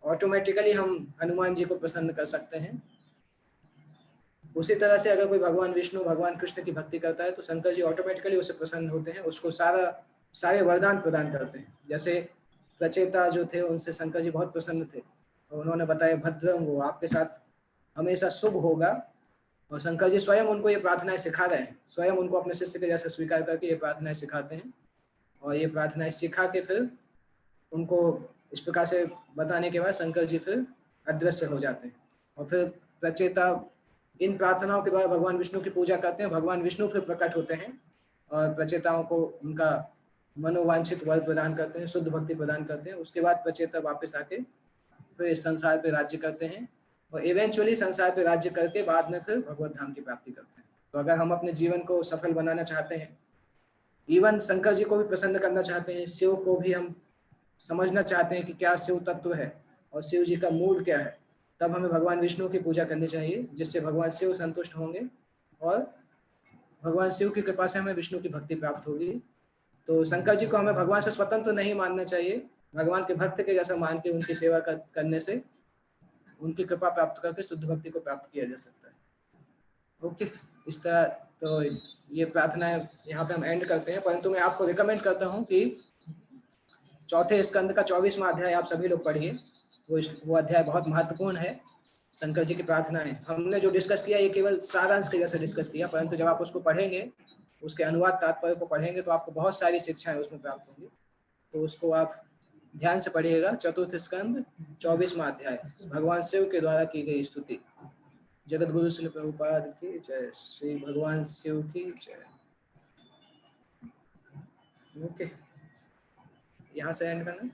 ऑटोमेटिकली हम हनुमान जी को प्रसन्न कर सकते हैं, उसी तरह से अगर कोई भगवान विष्णु, भगवान कृष्ण की भक्ति करता है, तो शंकर जी ऑटोमेटिकली उससे प्रसन्न होते हैं, उसको सारे वरदान प्रदान करते हैं। जैसे प्रचेता जो थे, उनसे शंकर जी बहुत प्रसन्न थे, और उन्होंने बताया भद्रम, वो आपके साथ हमेशा शुभ होगा। और शंकर जी स्वयं उनको ये प्रार्थनाएं सिखा रहे हैं, स्वयं उनको अपने शिष्य के जैसे स्वीकार करके ये प्रार्थनाएं सिखाते हैं। और ये प्रार्थनाएं सिखा के फिर उनको इस प्रकार से बताने के बाद शंकर जी फिर अदृश्य हो जाते हैं। और फिर प्रचेता इन प्रार्थनाओं के द्वारा भगवान विष्णु की पूजा करते हैं, भगवान विष्णु फिर प्रकट होते हैं और प्रचेताओं को उनका मनोवांछित वर प्रदान करते हैं, शुद्ध भक्ति प्रदान करते हैं। उसके बाद प्रचेता वापस आके फिर इस संसार पे राज्य करते हैं, और इवेंचुअली संसार पे राज्य करके बाद में फिर भगवत धाम की प्राप्ति करते हैं। तो अगर हम अपने जीवन को सफल बनाना चाहते हैं, इवन शंकर जी को भी प्रसन्न करना चाहते हैं, शिव को भी हम समझना चाहते हैं कि क्या शिव तत्व है और शिव जी का मूड क्या है, तब हमें भगवान विष्णु की पूजा करनी चाहिए, जिससे भगवान शिव संतुष्ट होंगे और भगवान शिव की कृपा से हमें विष्णु की भक्ति प्राप्त होगी। तो शंकर जी को हमें भगवान से स्वतंत्र नहीं मानना चाहिए, भगवान के भक्त के जैसा मान के उनकी सेवा करने से उनकी कृपा प्राप्त करके शुद्ध भक्ति को प्राप्त किया जा सकता है। ओके, इस तरह तो ये प्रार्थनाएं यहाँ पे हम एंड करते हैं, परंतु मैं आपको रिकमेंड करता हूँ कि चौथे स्कंद का 24वां अध्याय आप सभी लोग पढ़िए। वो अध्याय बहुत महत्वपूर्ण है। शंकर जी की प्रार्थनाएं हमने जो डिस्कस किया, ये केवल सारांश के जैसे डिस्कस किया, परंतु जब आप उसको पढ़ेंगे, उसके अनुवाद तात्पर्य को पढ़ेंगे, तो आपको बहुत सारी शिक्षाएं उसमें प्राप्त होंगी। तो उसको आप ध्यान से पढ़िएगा। चतुर्थ स्कंद 24वां अध्याय, भगवान शिव के द्वारा की गई स्तुति। जगत गुरु श्री प्रभुपाद की जय, श्री भगवान शिव की जय। ओके, यहाँ से एंड करना।